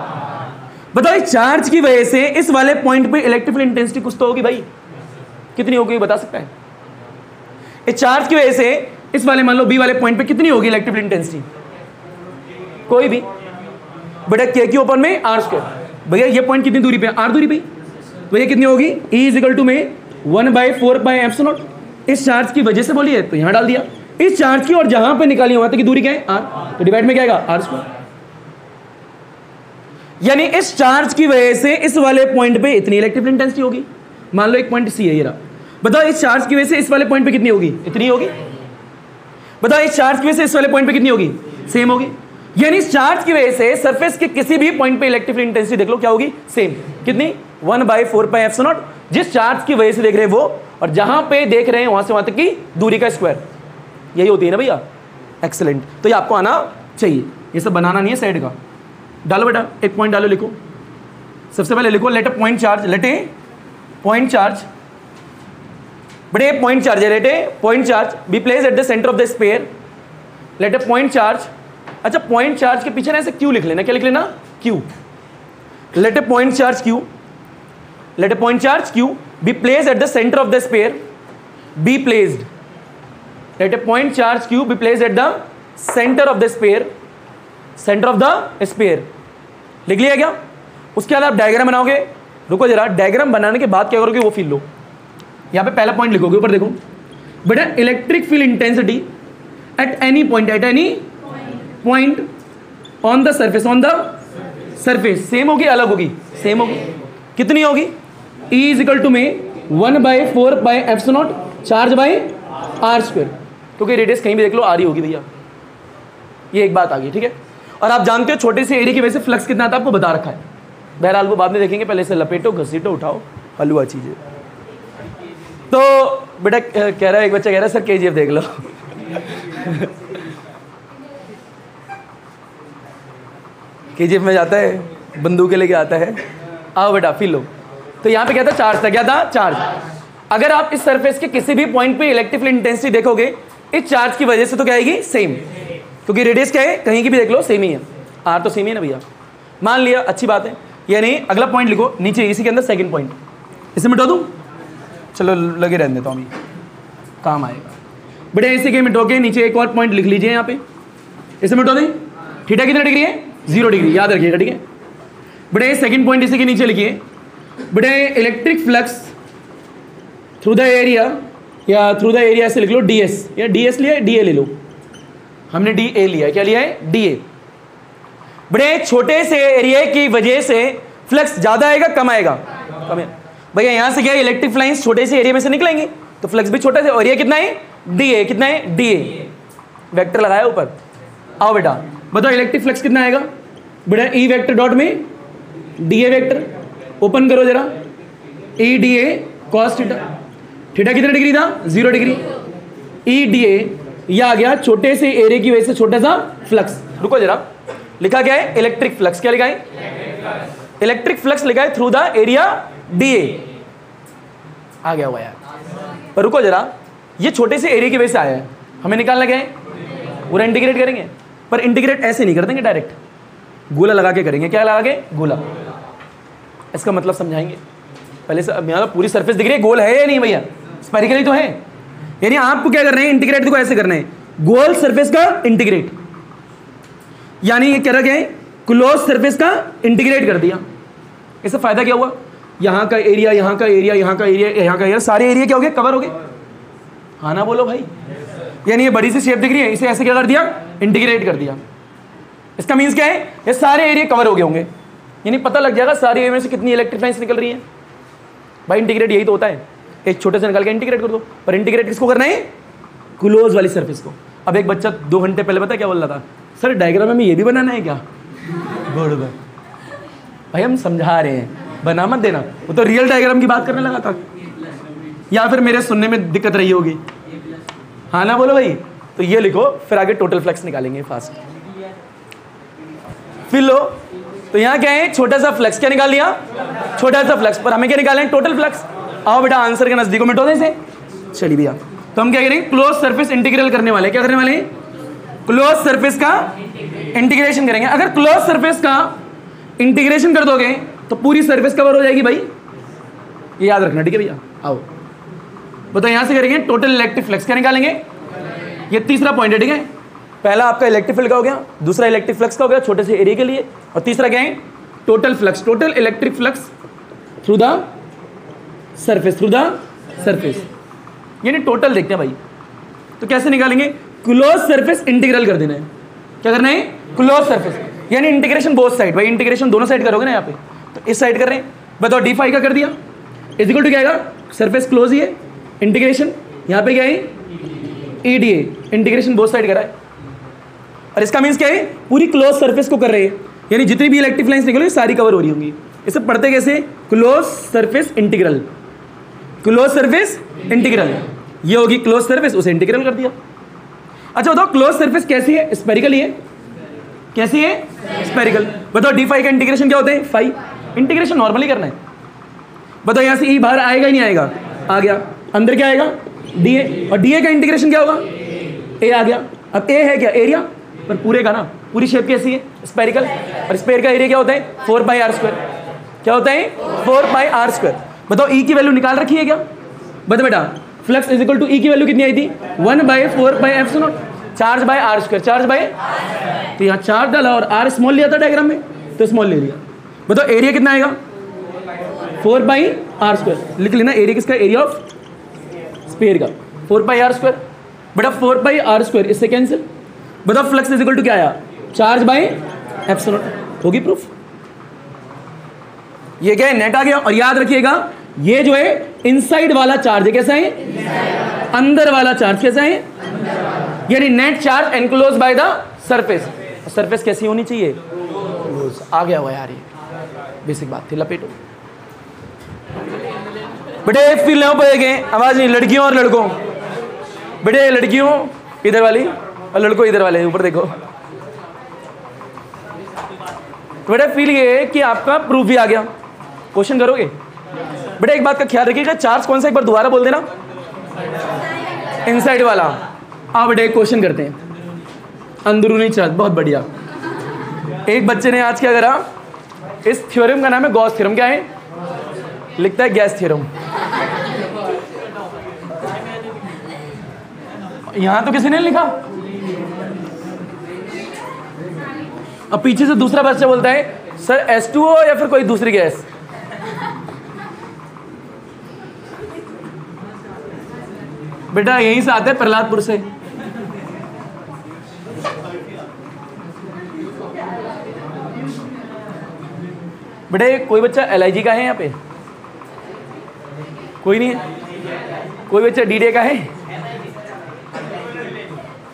बताओ चार्ज की वजह से इस वाले पॉइंट पे इलेक्ट्रिकल इंटेंसिटी कुछ तो होगी भाई, कितनी होगी बता सकता है? इस चार्ज की वजह से इस वाले मान लो बी वाले पॉइंट पे कितनी होगी इलेक्ट्रिकल इंटेंसिटी? कोई भी। बेटा के की ओपन में r स्क्वायर। भैया ये पॉइंट कितनी दूरी पे? r दूरी पे। भैया कितनी होगी? E इज इक्वल टू में 1/4 पाई एप्सिलॉन नॉट। इस चार्ज की वजह से बोलिए तो यहां डाल दिया। इस चार्ज की और जहां पे निकाली वहां तक की दूरी क्या है? r। तो डिवाइड में क्या आएगा? r square. यानी इस चार्ज की वजह से इस वाले पॉइंट पे इतनी इलेक्ट्रिकल इंटेंसिटी होगी। मान लो एक पॉइंट सी है ये रहा। बताओ इस चार्ज की वजह से इस वाले पॉइंट पे कितनी होगी? इतनी होगी। बताओ इस चार्ज की वजह से इस वाले पॉइंट पे कितनी होगी? सेम होगी। यानी इस चार्ज की वजह से सरफेस के किसी भी पॉइंट पे इलेक्ट्रिकल इंटेंसिटी देख लो क्या होगी? सेम। कितनी? 1/4 पाई एप्सिलॉन नॉट। जिस चार्ज की वजह से देख रहे हैं वो, और जहां पे देख रहे हैं वहां से वहां तक की दूरी का स्क्वायर। यही होती है ना भैया? एक्सीलेंट। तो ये आपको आना चाहिए, ये सब बनाना नहीं है साइड का। डालो बेटा एक पॉइंट डालो, लिखो। सबसे पहले लिखो let a point charge, let a point charge. बड़े पॉइंट चार्ज है, let a point charge be place at the centre of the sphere. Let a point charge. अच्छा पॉइंट चार्ज के पीछे ना ऐसे क्यू लिख लेना। क्या लिख लेना? Q. Let a point charge Q, let a point charge Q be placed at the centre of the sphere. Be placed, let a point charge Q be placed at the centre of the sphere, centre of the sphere. लिख लिया क्या? उसके बाद आप डायग्राम बनाओगे। रुको जरा, डायग्राम बनाने के बाद क्या करोगे वो फील लो। यहाँ पे पहला पॉइंट लिखोगे, ऊपर देखो बेटा electric field intensity at any point, at any point on the surface, on the surface. Same होगी अलग होगी? सेम होगी। कितनी होगी? E इज इक्वल टू में 1/4 pi epsilon not charge by r square. क्योंकि रेडियस कहीं भी देख लो आ रही होगी भैया। ये एक बात आ गई, ठीक है। और आप जानते हो छोटे से एरिया की वजह से फ्लक्स कितना आता है आपको बता रखा है। बहरहाल वो बाद में देखेंगे, पहले से लपेटो घसीटो उठाओ हलवा चीजें। तो बेटा कह रहा है, एक बच्चा कह रहा है सर KGF देख लो। KGF में जाता है, बंदूक लेके आता है। आओ बेटा फील लो। तो यहाँ पे क्या था? चार्ज था। क्या था? चार्ज। अगर आप इस सरफेस के किसी भी पॉइंट पे इलेक्ट्रिकल इंटेंसिटी देखोगे इस चार्ज की वजह से तो क्या आएगी? सेम। क्योंकि रेडियस क्या है? कहीं की भी देख लो सेम ही है। r तो सेम ही है ना भैया। मान लिया, अच्छी बात है। यानी अगला पॉइंट लिखो नीचे, इसी के अंदर सेकंड पॉइंट। इसे मिटा दूं? चलो लगे रहने देता हूँ, अभी काम आएगा। बेटा इसी के मिटो के नीचे एक और पॉइंट लिख लीजिए यहाँ पे। इसे मिटो दें। थीटा कितना डिग्री है? 0 डिग्री, याद रखिएगा, ठीक है। बेटा सेकंड पॉइंट इसी के नीचे लिखिए। बेटा electric flux through the area, या थ्रू द एरिया से लिख लो ds, या ds लिया है DA ले लो। हमने DA लिया है। क्या लिया है? DA। बड़े छोटे से एरिया की वजह से फ्लक्स ज्यादा आएगा कम आएगा? कम है भैया। यहां से क्या इलेक्ट्रिक लाइंस छोटे से एरिया में से निकलेंगे तो फ्लक्स भी छोटा से। और एरिया कितना है? DA। कितना है? DA। वेक्टर लगाया ऊपर। आओ बेटा बताओ इलेक्ट्रिक फ्लक्स कितना आएगा? बेटा E वेक्टर डॉट में DA वेक्टर। ओपन करो जरा। E DA cos theta. Theta कितने डिग्री था? 0 डिग्री। E DA यह आ गया छोटे से एरिया की वजह से छोटा सा फ्लक्स। रुको जरा, लिखा क्या है? Electric flux. क्या लिखा है? इलेक्ट्रिक फ्लक्स लिखा है थ्रू द एरिया DA। आ गया हुआ यार। पर रुको जरा, ये छोटे से एरिया की वजह से आया है, हमें निकालना क्या है? पूरा इंटीग्रेट करेंगे। पर इंटीग्रेट ऐसे नहीं कर देंगे, डायरेक्ट गोला लगा के करेंगे। क्या लगा के? गोला। इसका मतलब समझाएंगे। पहले से यहाँ पूरी सरफेस दिख रही है, गोल है या नहीं भैया? स्फेरिकल ही तो है। यानी आपको क्या करना है, इंटीग्रेट को ऐसे करना है, गोल सरफेस का इंटीग्रेट, यानी ये कह रहा है क्लोज सरफेस का इंटीग्रेट कर दिया। इससे फायदा क्या हुआ, यहां का एरिया, यहां का एरिया, यहां का एरिया, यहां का एरिया, सारे एरिया क्या हो गए, कवर हो गए। हाँ ना बोलो भाई। यानी ये बड़ी सी शेप दिख रही है, इसे ऐसे क्या कर दिया, इंटीग्रेट कर दिया। इसका मीन्स क्या है, ये सारे एरिया कवर हो गए होंगे, यानी पता लग जाएगा सारे एरिया में से कितनी इलेक्ट्रिक लाइन्स निकल रही है। भाई इंटीग्रेट यही तो होता है, एक छोटे से निकाल के इंटीग्रेट कर दो, पर इंटीग्रेट किसको करना है, क्लोज वाली सरफेस को। अब एक बच्चा 2 घंटे पहले पता क्या बोल रहा था, सर डायग्राम में ये भी बनाना है क्या। गुड भाई हम समझा रहे हैं, बना मत देना। वो तो रियल डायग्राम की बात करने लगा था, या फिर मेरे सुनने में दिक्कत रही होगी। हाँ ना बोलो भाई। तो ये लिखो, फिर आगे टोटल फ्लक्स निकालेंगे फास्ट। फिर लो, तो यहाँ क्या है, छोटा सा फ्लक्स क्या निकाल लिया, छोटा सा फ्लक्स, पर हमें क्या निकालना है, टोटल फ्लक्स। आओ बेटा आंसर के नजदीक मिटो दे से। चलिए भैया, तो हम क्या करेंगे, क्लोज सरफेस इंटीग्रल करने वाले, क्या करने वाले हैं, क्लोज सरफेस का इंटीग्रेशन करेंगे। अगर क्लोज सरफेस का इंटीग्रेशन कर दोगे तो पूरी सरफेस कवर हो जाएगी भाई, ये याद रखना, ठीक है भैया। आओ बताओ, यहां से करेंगे टोटल इलेक्ट्रिक फ्लक्स, क्या निकालेंगे, ये तीसरा पॉइंट है, ठीक है। पहला आपका इलेक्ट्रिक फील्ड का हो गया, दूसरा इलेक्ट्रिक फ्लक्स का हो गया छोटे से एरिया के लिए, और तीसरा क्या है, total flux, total electric flux through the surface, through the surface, यानी टोटल देखते हैं भाई। तो कैसे निकालेंगे, क्लोज सरफेस इंटीग्रल कर देना है। क्या करना है, क्लोज सरफेस, यानी इंटीग्रेशन बोथ साइड, भाई इंटीग्रेशन दोनों साइड करोगे ना यहाँ पे, तो इस साइड कर रहे हैं। बताओ d5 का कर दिया, इज इक्वल टू क्या आएगा, सरफेस क्लोज ही है, इंटीग्रेशन यहाँ पे क्या है, EDA, इंटीग्रेशन बोथ साइड करा है। और इसका मीन्स क्या है, पूरी क्लोज सरफेस को कर रहे हैं, यानी जितनी भी इलेक्ट्रिक लाइन्स निकलेंगी सारी कवर हो रही होंगी। इसे पढ़ते कैसे, close surface integral, close surface integral, ये होगी क्लोज सरफेस, उसे इंटीग्रल कर दिया। अच्छा बताओ, क्लोज सरफेस कैसी है, स्पेरिकल ही है, कैसी है, स्पेरिकल। बताओ d5 का इंटीग्रेशन क्या होता है, 5, इंटीग्रेशन नॉर्मली करना है। बताओ यहाँ से E बाहर आएगा ही नहीं आएगा, आ गया, अंदर क्या आएगा, DA, और DA का इंटीग्रेशन क्या होगा, A आ गया। अब A है क्या, एरिया, पर पूरे का ना, पूरी शेप कैसी है, स्पेरिकल, और स्पेयर का एरिया क्या होता है, 4πr², क्या होता है, 4πr²। बताओ E की वैल्यू निकाल रखी है क्या, बताओ बेटा, flux is equal to E की वैल्यू कितनी आई थी, 1/4πε0, charge by r², charge by, तो यहाँ चार्ज डाला और r स्मॉल लिया था डायग्राम में, तो स्मॉल ले लिया। बताओ एरिया कितना आएगा, 4πr², लिख लेना एरिया किसका, एरिया ऑफ स्फीयर का, 4πr²। बेटा 4πr², इससे कैंसिल। बताओ फ्लक्स इज इक्वल टू क्या आया, चार्ज बाय एप्सिलॉन, होगी प्रूफ। ये क्या है, नेट आ गया। और याद रखिएगा, ये जो है इनसाइड वाला चार्ज है, कैसा है, अंदर वाला चार्ज कैसा है, यानी net charge enclose by the surface. Surface कैसी होनी चाहिए, आ गया हुआ यार, ये बेसिक बात थी, लपेटो बेटे। फील नहीं पड़ेगे, आवाज नहीं, लड़कियों और लड़कों, बेटे लड़कियों इधर वाली और लड़कों इधर वाले, ऊपर देखो बेटा। फील ये है कि आपका प्रूफ भी आ गया, क्वेश्चन करोगे बेटा। एक बात का ख्याल रखिएगा, चार्ज कौन सा, एक बार दोबारा बोल देना, इनसाइड वाला। आप बेटा एक क्वेश्चन करते हैं, अंदरूनी चार्ज, बहुत बढ़िया। एक बच्चे ने आज क्या करा, इस थ्योरम का नाम है गॉस थ्योरम, क्या है, लिखता है गैस थ्योरम। यहां तो किसी ने लिखा, अब पीछे से दूसरा बच्चा बोलता है सर H2O या फिर कोई दूसरी गैस। बेटा यहीं से आते हैं, प्रहलादपुर से। बेटे कोई बच्चा LIG का है यहाँ पे, कोई नहीं है, कोई बच्चा DDA का है,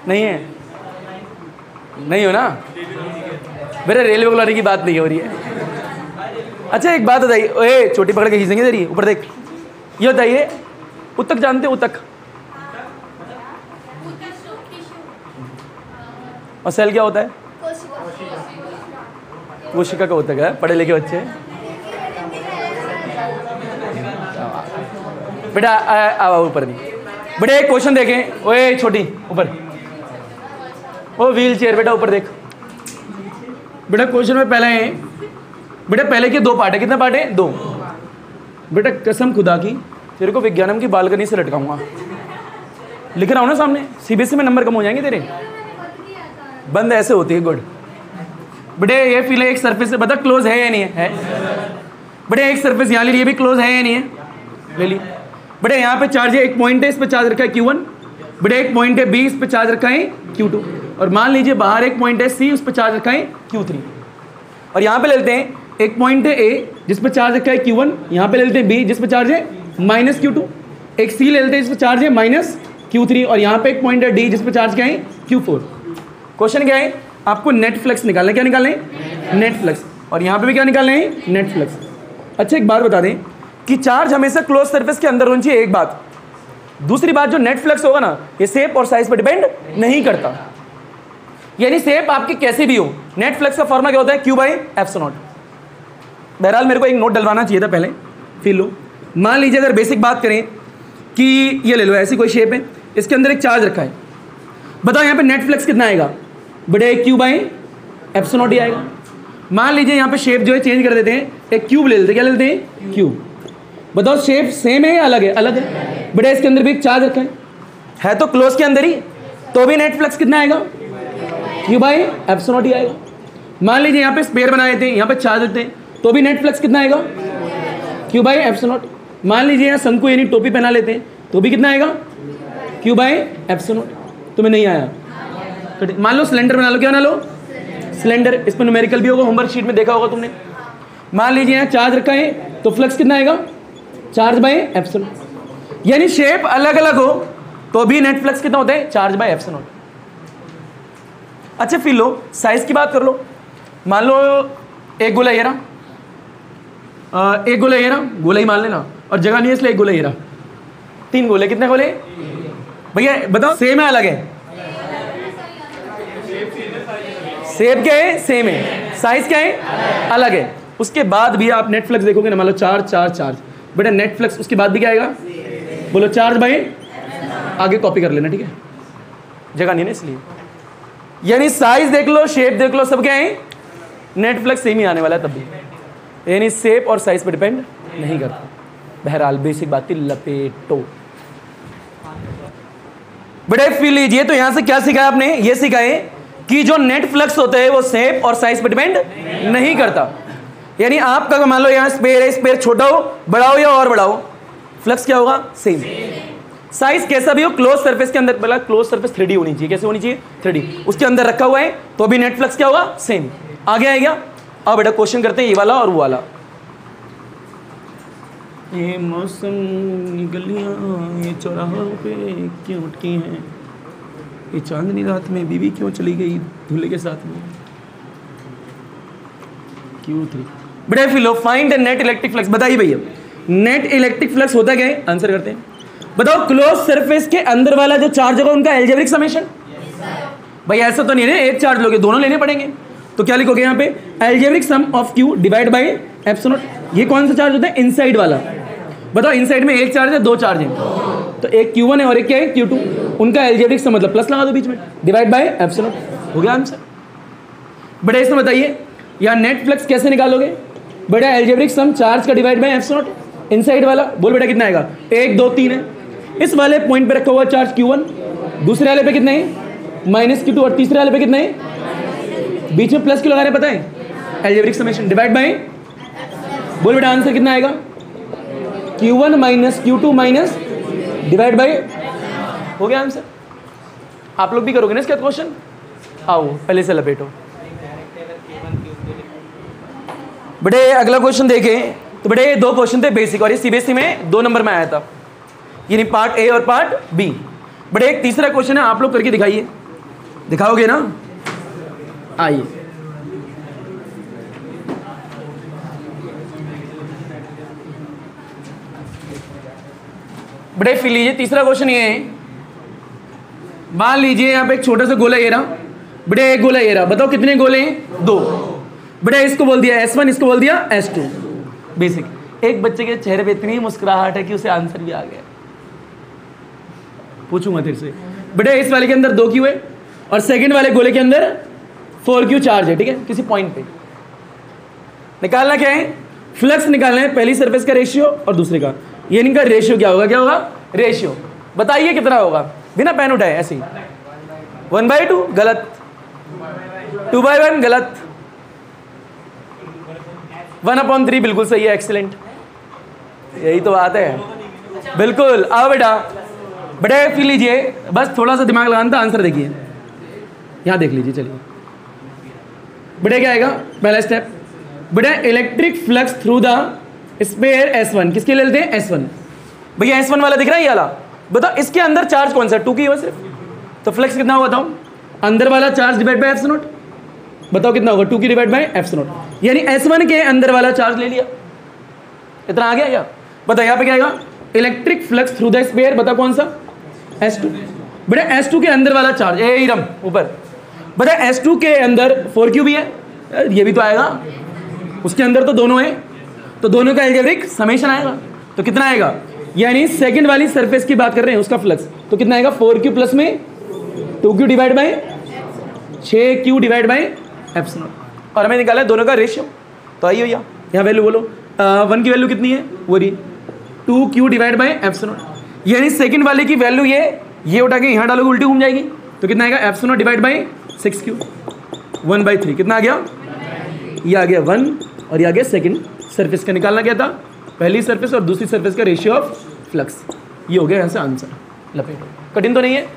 नहीं है, नहीं हो ना बेटा, रेलवे बुलाने की बात नहीं हो रही है। अच्छा एक बात बताइए, ओए छोटी पकड़ के खींचेंगे तेरी, ऊपर देख। ये बताइए, उत्तक जानते हो, उत्तक और सेल क्या होता है, कोशिका का उत्तक है, पढ़े लिखे बच्चे। बेटा आओ ऊपर नहीं, बेटा एक क्वेश्चन देखें, ओए छोटी ऊपर, ओ व्हील चेयर, बेटा ऊपर देख। बेटा क्वेश्चन में पहला है, बेटा पहले के 2 पार्ट है, कितने पार्ट है, 2। बेटा कसम खुदा की तेरे को विज्ञानम की बालकनी से लटकाऊंगा, लिख रहा हूँ ना सामने, सीबीएसई में नंबर कम हो जाएंगे तेरे। बंद ऐसे होती है, गुड। बड़े ये फील है एक सरफेस से, बता क्लोज है या नहीं है? बड़े एक सरफेस यहाँ ले ली, ये भी क्लोज है या नहीं है? ले ली। बड़े यहाँ पे चार्ज है, एक पॉइंट है, इस पे चार्ज रखा है Q1। बड़े एक पॉइंट है B, इस पे चार्ज रखा है Q2। और मान लीजिए बाहर एक पॉइंट है C, उस पे चार्ज रखा है Q3। और यहाँ पे ले लेते हैं एक पॉइंट है A, जिस पे चार्ज रखा है Q1। यहाँ पे ले लेते हैं B, जिस पे चार्ज है -Q2। एक C ले लेते हैं, जिस पे चार्ज है -Q3। और यहाँ पे एक पॉइंट है D, जिस पे चार्ज क्या है Q4। क्वेश्चन क्या है? आपको नेट फ्लक्स निकालना है। क्या निकालना है? Net flux. और यहाँ पे भी क्या निकालना है? Net flux. अच्छा एक बात बता दें कि चार्ज हमेशा क्लोज सरफेस के अंदर होनी चाहिए, एक बात। दूसरी बात, जो नेट फ्लक्स होगा ना, ये शेप और साइज पर डिपेंड नहीं करता। यानी शेप आपकी कैसी भी हो, नेट फ्लक्स का फॉर्मूला क्या होता है? Q/ε0। बहरहाल मेरे को एक नोट डलवाना चाहिए था पहले, फिर लो। मान लीजिए अगर बेसिक बात करें कि ये ले लो, ऐसी कोई शेप है, इसके अंदर एक चार्ज रखा है, बताओ यहाँ पे नेट फ्लक्स कितना आएगा? बड़े Q/ε0 ही आएगा। मान लीजिए यहाँ पे शेप जो है चेंज कर देते हैं, एक क्यूब ले लेते हैं। क्या ले लेते हैं? क्यूब। बताओ शेप सेम है या अलग है? अलग है। बड़े इसके अंदर भी एक चार्ज रखा है तो क्लोज के अंदर ही, तो भी नेट फ्लक्स कितना आएगा? Q/ε0 ही आएगा। मान लीजिए यहाँ पे स्पेयर बनाए थे, यहाँ पे चार्ज देते हैं, तो भी नेट फ्लक्स कितना आएगा? Q/ε0। मान लीजिए यहाँ शंकु यानी टोपी पहना लेते हैं, तो भी कितना आएगा? Q/ε0। तुम्हें नहीं आया तो मान लो सिलेंडर बना लो। क्या बना लो? सिलेंडर। इस पर न्यूमेरिकल भी होगा, होमवर्क शीट में देखा होगा तुमने। मान लीजिए यहाँ चार्ज रखा है, तो फ्लक्स कितना आएगा? चार्ज/ε0। यानी शेप अलग अलग हो तो भी नेट फ्लक्स कितना होता है? चार्ज/ε0। अच्छा फिर लो साइज की बात कर लो। मान लो एक गोला ये रहा, एक गोला ये रहा, गोला ही मान लेना, और जगह नहीं है इसलिए एक गोला ये रहा। 3 गोले। कितने गोले भैया बताओ? सेम है अलग है? शेप क्या है? सेम है। साइज क्या है? अलग है। उसके बाद भी आप नेट फ्लक्स देखोगे ना, मान लो चार्ज, बेटा नेट फ्लक्स उसके बाद भी क्या आएगा? बोलो चार्ज/, आगे कॉपी कर लेना, ठीक है? जगह नहीं ना इसलिए। यानी साइज देख लो, शेप देख लो, सब क्या है? नेट फ्लक्स सेम ही आने वाला है तब भी। यानी शेप और साइज पर डिपेंड नहीं करता। बहरहाल बेसिक बात थी, लपेटो। बड़े फील लीजिए, तो यहां से क्या सीखा आपने? ये सीखा है कि जो नेट फ्लक्स होता है वो शेप और साइज पर डिपेंड नहीं करता। यानी आपका मान लो यहाँ स्पेयर है, स्पेयर छोटा हो, बड़ा हो या और बड़ा हो, फ्लक्स क्या होगा? सेम। साइज कैसा भी हो, क्लोज सरफेस के अंदर, पहला क्लोज सरफेस 3D होनी चाहिए। कैसे होनी चाहिए? 3D। उसके अंदर रखा हुआ है तो भी नेट फ्लक्स क्या होगा? सेम। आगे आएगा। अब बेटा क्वेश्चन करते हैं ये वाला और वो वाला। ये मौसम गलियां ये चौराहों पे क्यों उठकी हैं, ये चांदनी रात में बीवी क्यों चली गई दूल्हे के साथ में। Q3। बड़े फिलो find the net electric flux. बताइए भैया नेट इलेक्ट्रिक फ्लक्स होता क्या है? आंसर करते हैं। बताओ क्लोज सरफेस के अंदर वाला जो चार्ज होगा उनका एल्जेब्रिक समेशन। भाई ऐसा तो नहीं है एक चार्ज लोगे, दोनों लेने पड़ेंगे। तो क्या लिखोगे यहाँ पे? Algebraic sum of Q /ε0। ये कौन सा चार्ज होता है? इनसाइड वाला। बताओ इनसाइड में एक चार्ज है, 2 चार्ज है, तो एक Q1 है और एक क्या है? Q2। उनका एल्जेब्रिक सम मतलब प्लस लगा दो बीच में, /ε0। हो गया आंसर। बड़े इसमें बताइए यहाँ नेट फ्लक्स कैसे निकालोगे? बड़ा एल्जेब्रिक सम चार्ज का /ε0, इनसाइड वाला। बोल बेटा कितना आएगा? 1 2 3 है। इस वाले पॉइंट पे रखा हुआ चार्ज Q1, दूसरे वाले पे कितना है? -Q2, और तीसरे वाले पे कितना है? बीच में प्लस क्यों लगा रहे पता है? Algebraic summation divide by. बोल बेटा आंसर कितना आएगा? Q1 - Q2 divide by. हो गया आंसर। आप लोग भी करोगे ना इसका क्वेश्चन? आओ पहले से लपेटो। बड़े अगला क्वेश्चन देखें तो बड़े 2 क्वेश्चन थे बेसिक, और ये सीबीएसई में 2 नंबर में आया था, यानी पार्ट ए और पार्ट बी। बड़े एक तीसरा क्वेश्चन है, आप लोग करके दिखाइए। दिखाओगे ना? आइए। बड़े फिर लीजिए तीसरा क्वेश्चन ये है, मान लीजिए यहाँ पे एक छोटा सा गोला ये रहा, बड़े एक गोला ये रहा, बताओ कितने गोले हैं? 2। बड़े इसको बोल दिया S1, इसको बोल दिया S2। बेसिक। एक बच्चे के चेहरे पे इतनी मुस्कुराहट है कि उसे आंसर भी आ गया। पूछूंगा तेरे से। बड़े इस वाले के अंदर 2 Q है और सेकंड वाले गोले के अंदर 4 Q चार्ज है, ठीक है? किसी पॉइंट पे निकालना क्या है? फ्लक्स निकालना है, पहली सरफेस का रेशियो और दूसरे का। ये इनका रेशियो क्या होगा? क्या होगा? रेशियो। बताइए कितना होगा? बिना पेन उठाए ऐसे ही। 1/2 गलत, 2/1 गलत, 1/3 बिल्कुल सही है, एक्सीलेंट, यही तो बात है बिल्कुल। आओ बेटा, बेटा फिर लीजिए, बस थोड़ा सा दिमाग लगाना था, आंसर देखिए यहाँ देख लीजिए। चलिए बेटा क्या आएगा पहला स्टेप, बेटा electric flux through the sphere S1, किसके ले लेते हैं S1। भैया S1 वाला दिख रहा है ये वाला, बताओ इसके अंदर चार्ज कौन सा, 2 की है सिर्फ, तो फ्लक्स कितना होगा बताओ, अंदर वाला चार्ज डिवाइड बाय F0, बताओ कितना होगा 2 की डिवाइड बाय F0, यानी S1 के अंदर वाला चार्ज ले लिया, इतना आ गया क्या। बताओ यहाँ पे क्या आएगा, electric flux through the sphere, बताओ कौन सा S2, बेटा S2 के अंदर वाला चार्ज एकदम ऊपर, बता S2 के अंदर 4q भी है, ये भी तो आएगा, उसके अंदर तो दोनों है, तो दोनों का अलजेब्रिक समेशन आएगा, तो कितना आएगा, यानी सेकंड वाली सरफेस की बात कर रहे हैं उसका फ्लक्स, तो कितना आएगा 4q प्लस में 2q divide by 6q divide by F0, और हमें निकाला है दोनों का रेशियो, तो आइए भैया यहाँ वैल्यू बोलो, 1 की वैल्यू कितनी है वो रही 2q डिवाइड बाय F0, यानी सेकंड वाले की वैल्यू ये उठा के यहाँ डालोगे उल्टी घूम जाएगी, तो कितना आएगा F0 डिवाइड बाय 6q 1/3, कितना आ गया, ये आ गया 1 और ये आ गया सेकंड सरफेस का, निकालना क्या था पहली सरफेस और दूसरी सरफेस का रेशियो ऑफ फ्लक्स, ये हो गया यहाँ से आंसर। लपेटो, कठिन तो नहीं है,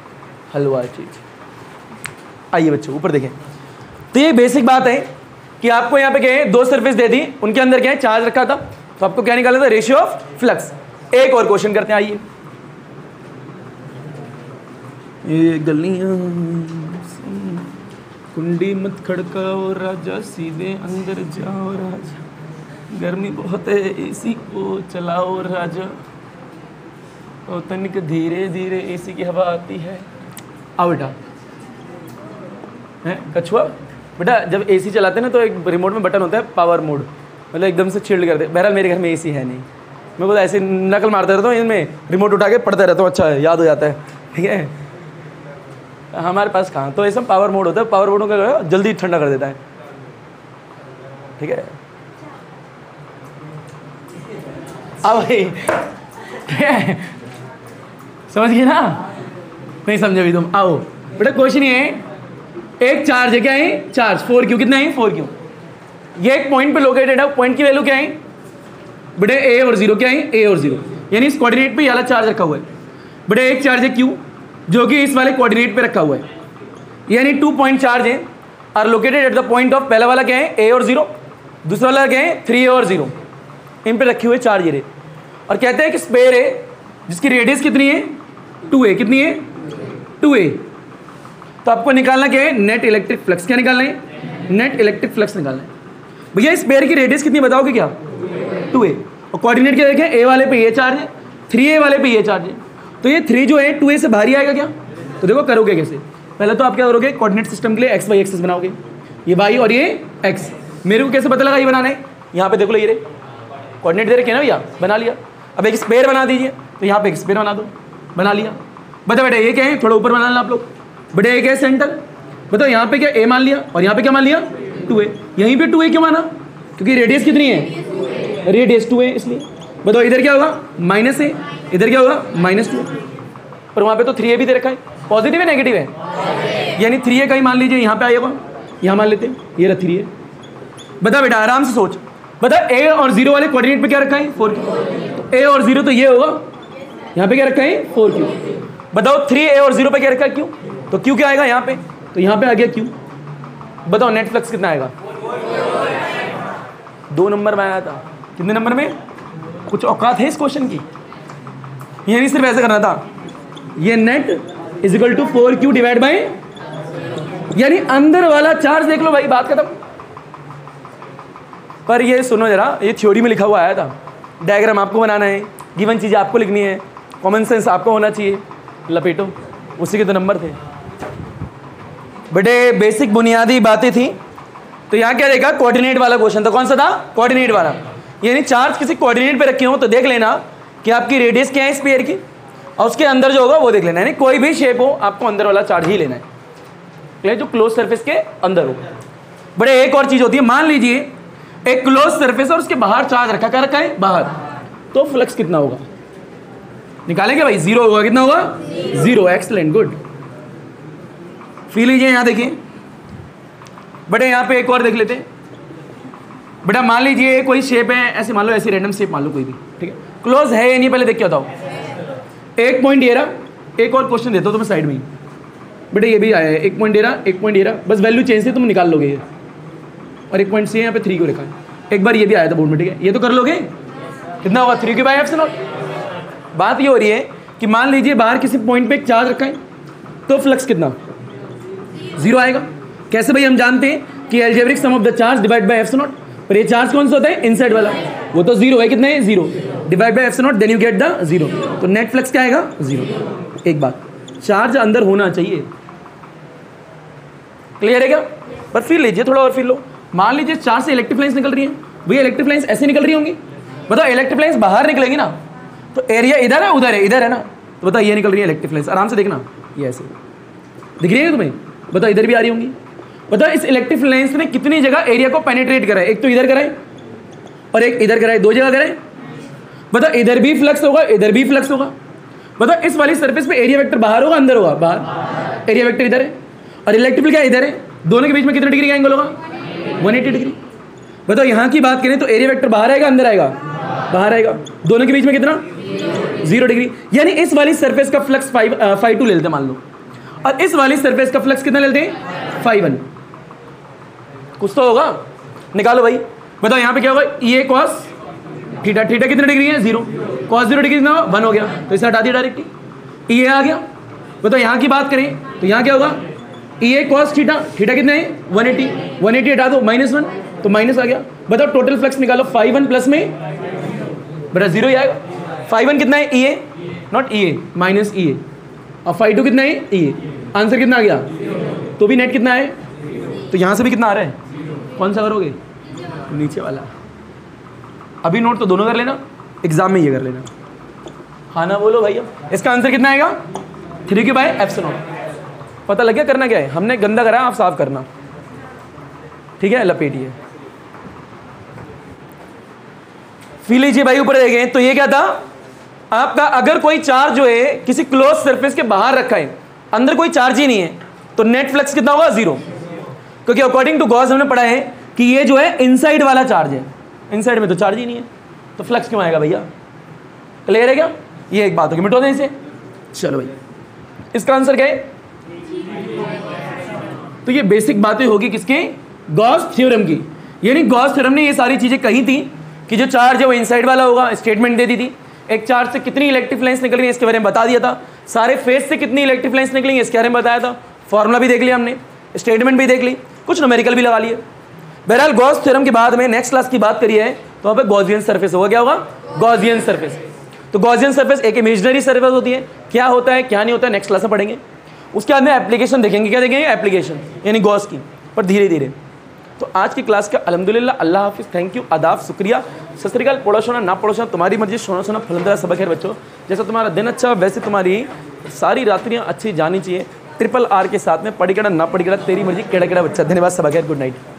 हलवा चीज। आइए बच्चों ऊपर देखें, तो ये बेसिक बात है कि आपको यहाँ पे क्या है 2 सरफेस दे दी, उनके अंदर क्या है चार्ज रखा था, तो आपको क्या निकालना था रेशियो ऑफ फ्लक्स। एक और क्वेश्चन करते हैं, आइए। ये गलियां कुंडी मत खड़काओ राजा, सीधे अंदर जाओ राजा, गर्मी बहुत है एसी को चलाओ राजा, और तनिक धीरे धीरे एसी की हवा आती है। आओ बेटा, है कछुआ, बेटा जब एसी चलाते हैं ना तो एक रिमोट में बटन होता है पावर मोड, मतलब एकदम से चिल्ड करते। बहरहाल मेरे घर में एसी है नहीं, मैं बोला ऐसे नकल मारता रहता हूँ, इनमें रिमोट उठा के पढ़ता रहता हूँ, अच्छा है याद हो जाता है, ठीक है। हमारे पास कहाँ, तो ऐसा पावर मोड होता है, पावर मोड का जल्दी ठंडा कर देता है, ठीक है। अब भाई समझ गए ना, नहीं समझे अभी तुम, आओ बेटा क्वेश्चन ये है, एक चार्ज है, क्या है चार्ज 4q, कितना है 4q, ये एक पॉइंट पे लोकेटेड है, पॉइंट की वैल्यू क्या है बेटे a और 0, क्या है a और 0, यानी इस कोऑर्डिनेट पे ये वाला चार्ज रखा हुआ है। बेटे एक चार्ज है q जो कि इस वाले कोऑर्डिनेट पे रखा हुआ है, यानी 2 पॉइंट चार्ज है are located at the point of, पहला वाला क्या है a और 0, दूसरा वाला क्या है 3a और 0, इन पे रखे हुए चार्ज ये, और कहते हैं कि स्फीयर है जिसकी रेडियस कितनी है 2a, कितनी है 2a, तो आपको निकालना क्या है नेट इलेक्ट्रिक फ्लक्स, क्या निकालना है नेट इलेक्ट्रिक फ्लक्स निकालना है। भैया इस स्फीयर की रेडियस कितनी बताओगे क्या 2a, और कोऑर्डिनेट क्या देखें a वाले पे ये चार्ज है, 3a वाले पे ये चार्ज है, तो ये 3 जो है 2a से भारी आएगा क्या, तो देखो करोगे कैसे, पहले तो आप क्या करोगे कोऑर्डिनेट सिस्टम के लिए x y एक्सिस बनाओगे, ये y और ये x, मेरे को कैसे पता लगा ये बनाना है, यहाँ पे देखो लो ये कोऑर्डिनेट दे रखे ना भैया, बना लिया। अब एक स्फीयर बना दीजिए, तो यहाँ पे एक स्फीयर बना दो, बना लिया। बताओ बेटा ये क्या है, थोड़ा ऊपर बना लेना आप लोग, बेटा ये क्या है सेंटर, बताओ यहाँ पे क्या a मान लिया और यहाँ पे क्या मान लिया 2a, यहीं पे 2a क्यों माना, क्योंकि रेडियस कितनी है रेडियस 2a, इसलिए बताओ इधर क्या होगा -a, इधर क्या होगा -2, पर वहाँ पे तो 3a भी दे रखा है, पॉजिटिव है नेगेटिव है, यानी 3a का ही मान लीजिए, यहाँ पे आएगा, यहाँ मान लेते हैं ये रहा 3a। बता बेटा आराम से सोच, बता a और 0 वाले कोऑर्डिनेट पे क्या रखा है 4q, a और 0 तो ये होगा, यहाँ पे क्या रखा है 4q, बताओ 3a और 0 पे क्या रखा है q, तो q क्या आएगा यहाँ पे, तो यहाँ पे आ गया q, बताओ नेट फ्लक्स कितना आएगा 2 नंबर में आया था, कितने नंबर में, कुछ औकात है इस क्वेश्चन की, ये नहीं सिर्फ ऐसे करना था, ये net is equal to 4q divide by, यानी अंदर वाला चार्ज देख लो भाई, बात खत्म। पर ये सुनो जरा, ये थ्योरी में लिखा हुआ आया था, डायग्राम आपको बनाना है, गिवन चीज़ें आपको लिखनी है, कॉमन सेंस आपको होना चाहिए, लपेटो, उसी के तो नंबर थे बेटे, बेसिक बुनियादी बातें थी। तो यहाँ क्या देखा कोऑर्डिनेट वाला क्वेश्चन था, कौन सा था कोऑर्डिनेट वाला, यानी चार्ज किसी कोऑर्डिनेट पे रखे हो तो देख लेना कि आपकी रेडियस क्या है स्फीयर की, और उसके अंदर जो होगा वो देख लेना, यानी कोई भी शेप हो आपको अंदर वाला चार्ज ही लेना है, जो क्लोज सरफेस के अंदर हो। बड़े एक और चीज़ होती है, मान लीजिए एक क्लोज सरफेस और उसके बाहर चार्ज रखा है बाहर, तो फ्लक्स कितना होगा, निकालेंगे भाई, 0 होगा, कितना होगा 0, एक्सलेंट, गुड। फील लीजिए, यहाँ देखिए बेटा, यहाँ पे एक और देख लेते हैं बेटा। मान लीजिए कोई शेप है, ऐसे मान लो, ऐसी रैंडम शेप मान लो कोई भी, ठीक है, क्लोज है या नहीं पहले देख के बताओ। एक पॉइंट ये रहा, एक और क्वेश्चन देता हूँ तुम्हें साइड में ही बेटा, ये भी आया है, एक पॉइंट ये रहा, एक पॉइंट ये रहा, बस वैल्यू चेंज से तुम निकाल लोगे ये, और एक पॉइंट से यहाँ पे 3 को लिखा है, एक बार ये भी आया था बोर्ड में, ठीक है, ये तो कर लोगे, कितना होगा 3/f0। बात ये हो रही है कि मान लीजिए बाहर किसी पॉइंट पे एक चार्ज रखा है, तो फ्लक्स कितना 0 आएगा। कैसे भाई, हम जानते हैं कि algebraic sum of the charge divide by f0, पर ये चार्ज कौन सा होता है, इनसाइड वाला, वो तो 0 है, कितना है 0, divide by f0, then you get the 0, तो नेट फ्लक्स क्या आएगा 0। एक बात, चार्ज अंदर होना चाहिए, क्लियर है क्या। पर फिर लीजिए थोड़ा और फिर लो, मान लीजिए चार्ज से इलेक्ट्रिक लाइन्स निकल रही हैं, भैया इलेक्ट्रिक लाइन्स ऐसे निकल रही होंगी, बताओ इलेक्ट्रिक लाइन्स बाहर निकलेंगी ना, तो एरिया इधर है उधर है, इधर है ना, तो बताओ ये निकल रही है इलेक्ट्रिक लाइन्स, आराम से देखना, ये ऐसे दिख रही है तुम्हें, बताओ इधर भी आ रही होंगी। बताओ इस इलेक्ट्रिक लाइन्स ने कितनी जगह एरिया को पेनिट्रेट करा है, एक तो इधर कराए और एक इधर कराए, 2 जगह कराए। बताओ इधर भी फ्लक्स होगा, इधर भी फ्लक्स होगा। बताओ इस वाली सरफेस पे एरिया वेक्टर बाहर होगा अंदर होगा, बाहर, एरिया वेक्टर इधर है और इलेक्ट्रिक क्या इधर है, दोनों के बीच में कितने डिग्री का एंगल होगा 180 डिग्री। बताओ यहाँ की बात करें तो एरिया वेक्टर बाहर आएगा अंदर आएगा, बाहर आएगा, दोनों के बीच में कितना 0 डिग्री, यानी इस वाली सरफेस का फ्लक्स 5/2 ले लेते हैं मान लो, और इस वाली सरफेस का फ्लक्स कितना लेते हैं 5/1, कुछ तो होगा, निकालो भाई। बताओ यहाँ पे क्या होगा, ये cos थीटा, थीटा कितने डिग्री है 0, cos 0 डिग्री कितना 1 हो गया, तो इसे हटा दिया डायरेक्टली, ये आ गया। बताओ यहाँ की बात करें तो यहाँ क्या होगा, ये cos थीटा, थीटा कितना है 180, 180 हटा दो -1, तो माइनस आ गया। बताओ टोटल फ्लक्स निकालो, 5/1 प्लस में बेटा 0 ही आएगा। 5/1 कितना है EA, not EA, minus EA, और 5/2 कितना है EA, आंसर कितना आ गया, तो भी नेट कितना है, तो यहाँ से भी कितना आ रहा है, कौन सा करोगे नीचे वाला। अभी नोट तो दोनों कर लेना, एग्जाम में ये कर लेना, हाँ ना बोलो भैया। इसका आंसर कितना आएगा 3/f0। पता लग गया करना क्या है, हमने गंदा करा, आप साफ करना, ठीक है, लपेटिए। फील लीजिए भाई, ऊपर देखें तो ये क्या था आपका, अगर कोई चार्ज जो है किसी क्लोज सरफेस के बाहर रखा है, अंदर कोई चार्ज ही नहीं है, तो नेट फ्लक्स कितना होगा 0, क्योंकि अकॉर्डिंग टू गॉस हमने पढ़ा है कि ये जो है इनसाइड वाला चार्ज है, इनसाइड में तो चार्ज ही नहीं है, तो फ्लक्स क्यों आएगा भैया, क्लियर है क्या। ये एक बात होगी, मिटो दें इसे। चलो भाई, इसका आंसर क्या है, तो ये बेसिक बातें होगी किसके, गॉस थ्योरम की। यानी गॉस थ्योरम ने ये सारी चीजें कही थी कि जो चार्ज है वो इनसाइड वाला होगा, स्टेटमेंट दे दी थी। एक चार्ज से कितनी इलेक्ट्रिक लाइन्स निकल रही है इसके बारे में बता दिया था, सारे फेस से कितनी इलेक्ट्रिक लाइन्स निकलेंगी इसके बारे में बताया था, फॉर्मूला भी देख लिया हमने, स्टेटमेंट भी देख ली, कुछ न्यूमेरिकल भी लगा लिए। बहरहाल गॉस थ्योरम के बाद में नेक्स्ट क्लास की बात करिए तो वहाँ पे गॉसियन सरफेस होगा, क्या होगा गॉसियन सरफेस। तो गॉसियन सरफेस एक इमेजिनरी सरफेस होती है, क्या होता है क्या नहीं होता है नेक्स्ट क्लास में पढ़ेंगे। उसके बाद में एप्लीकेशन देखेंगे, क्या देखेंगे एप्लीकेशन यानी गॉस की, पर धीरे धीरे। तो आज की क्लास का अल्हम्दुलिल्लाह, अल्लाह हाफिज़, थैंक यू, आदाब, शुक्रिया, सत श्री अकाल। पढ़ो सोना ना पढ़ो सोना तुम्हारी मर्जी, सोना सोना फलंदा सब खैर बच्चों। जैसा तुम्हारा दिन अच्छा वैसे तुम्हारी सारी रात्रियाँ अच्छी जानी चाहिए। RRR के साथ में पढ़ी केड़ा ना पढ़ी केड़ा तेरी मर्जी, केड़ा केड़ा बच्चा। धन्यवाद, सब खैर, गुड नाइट।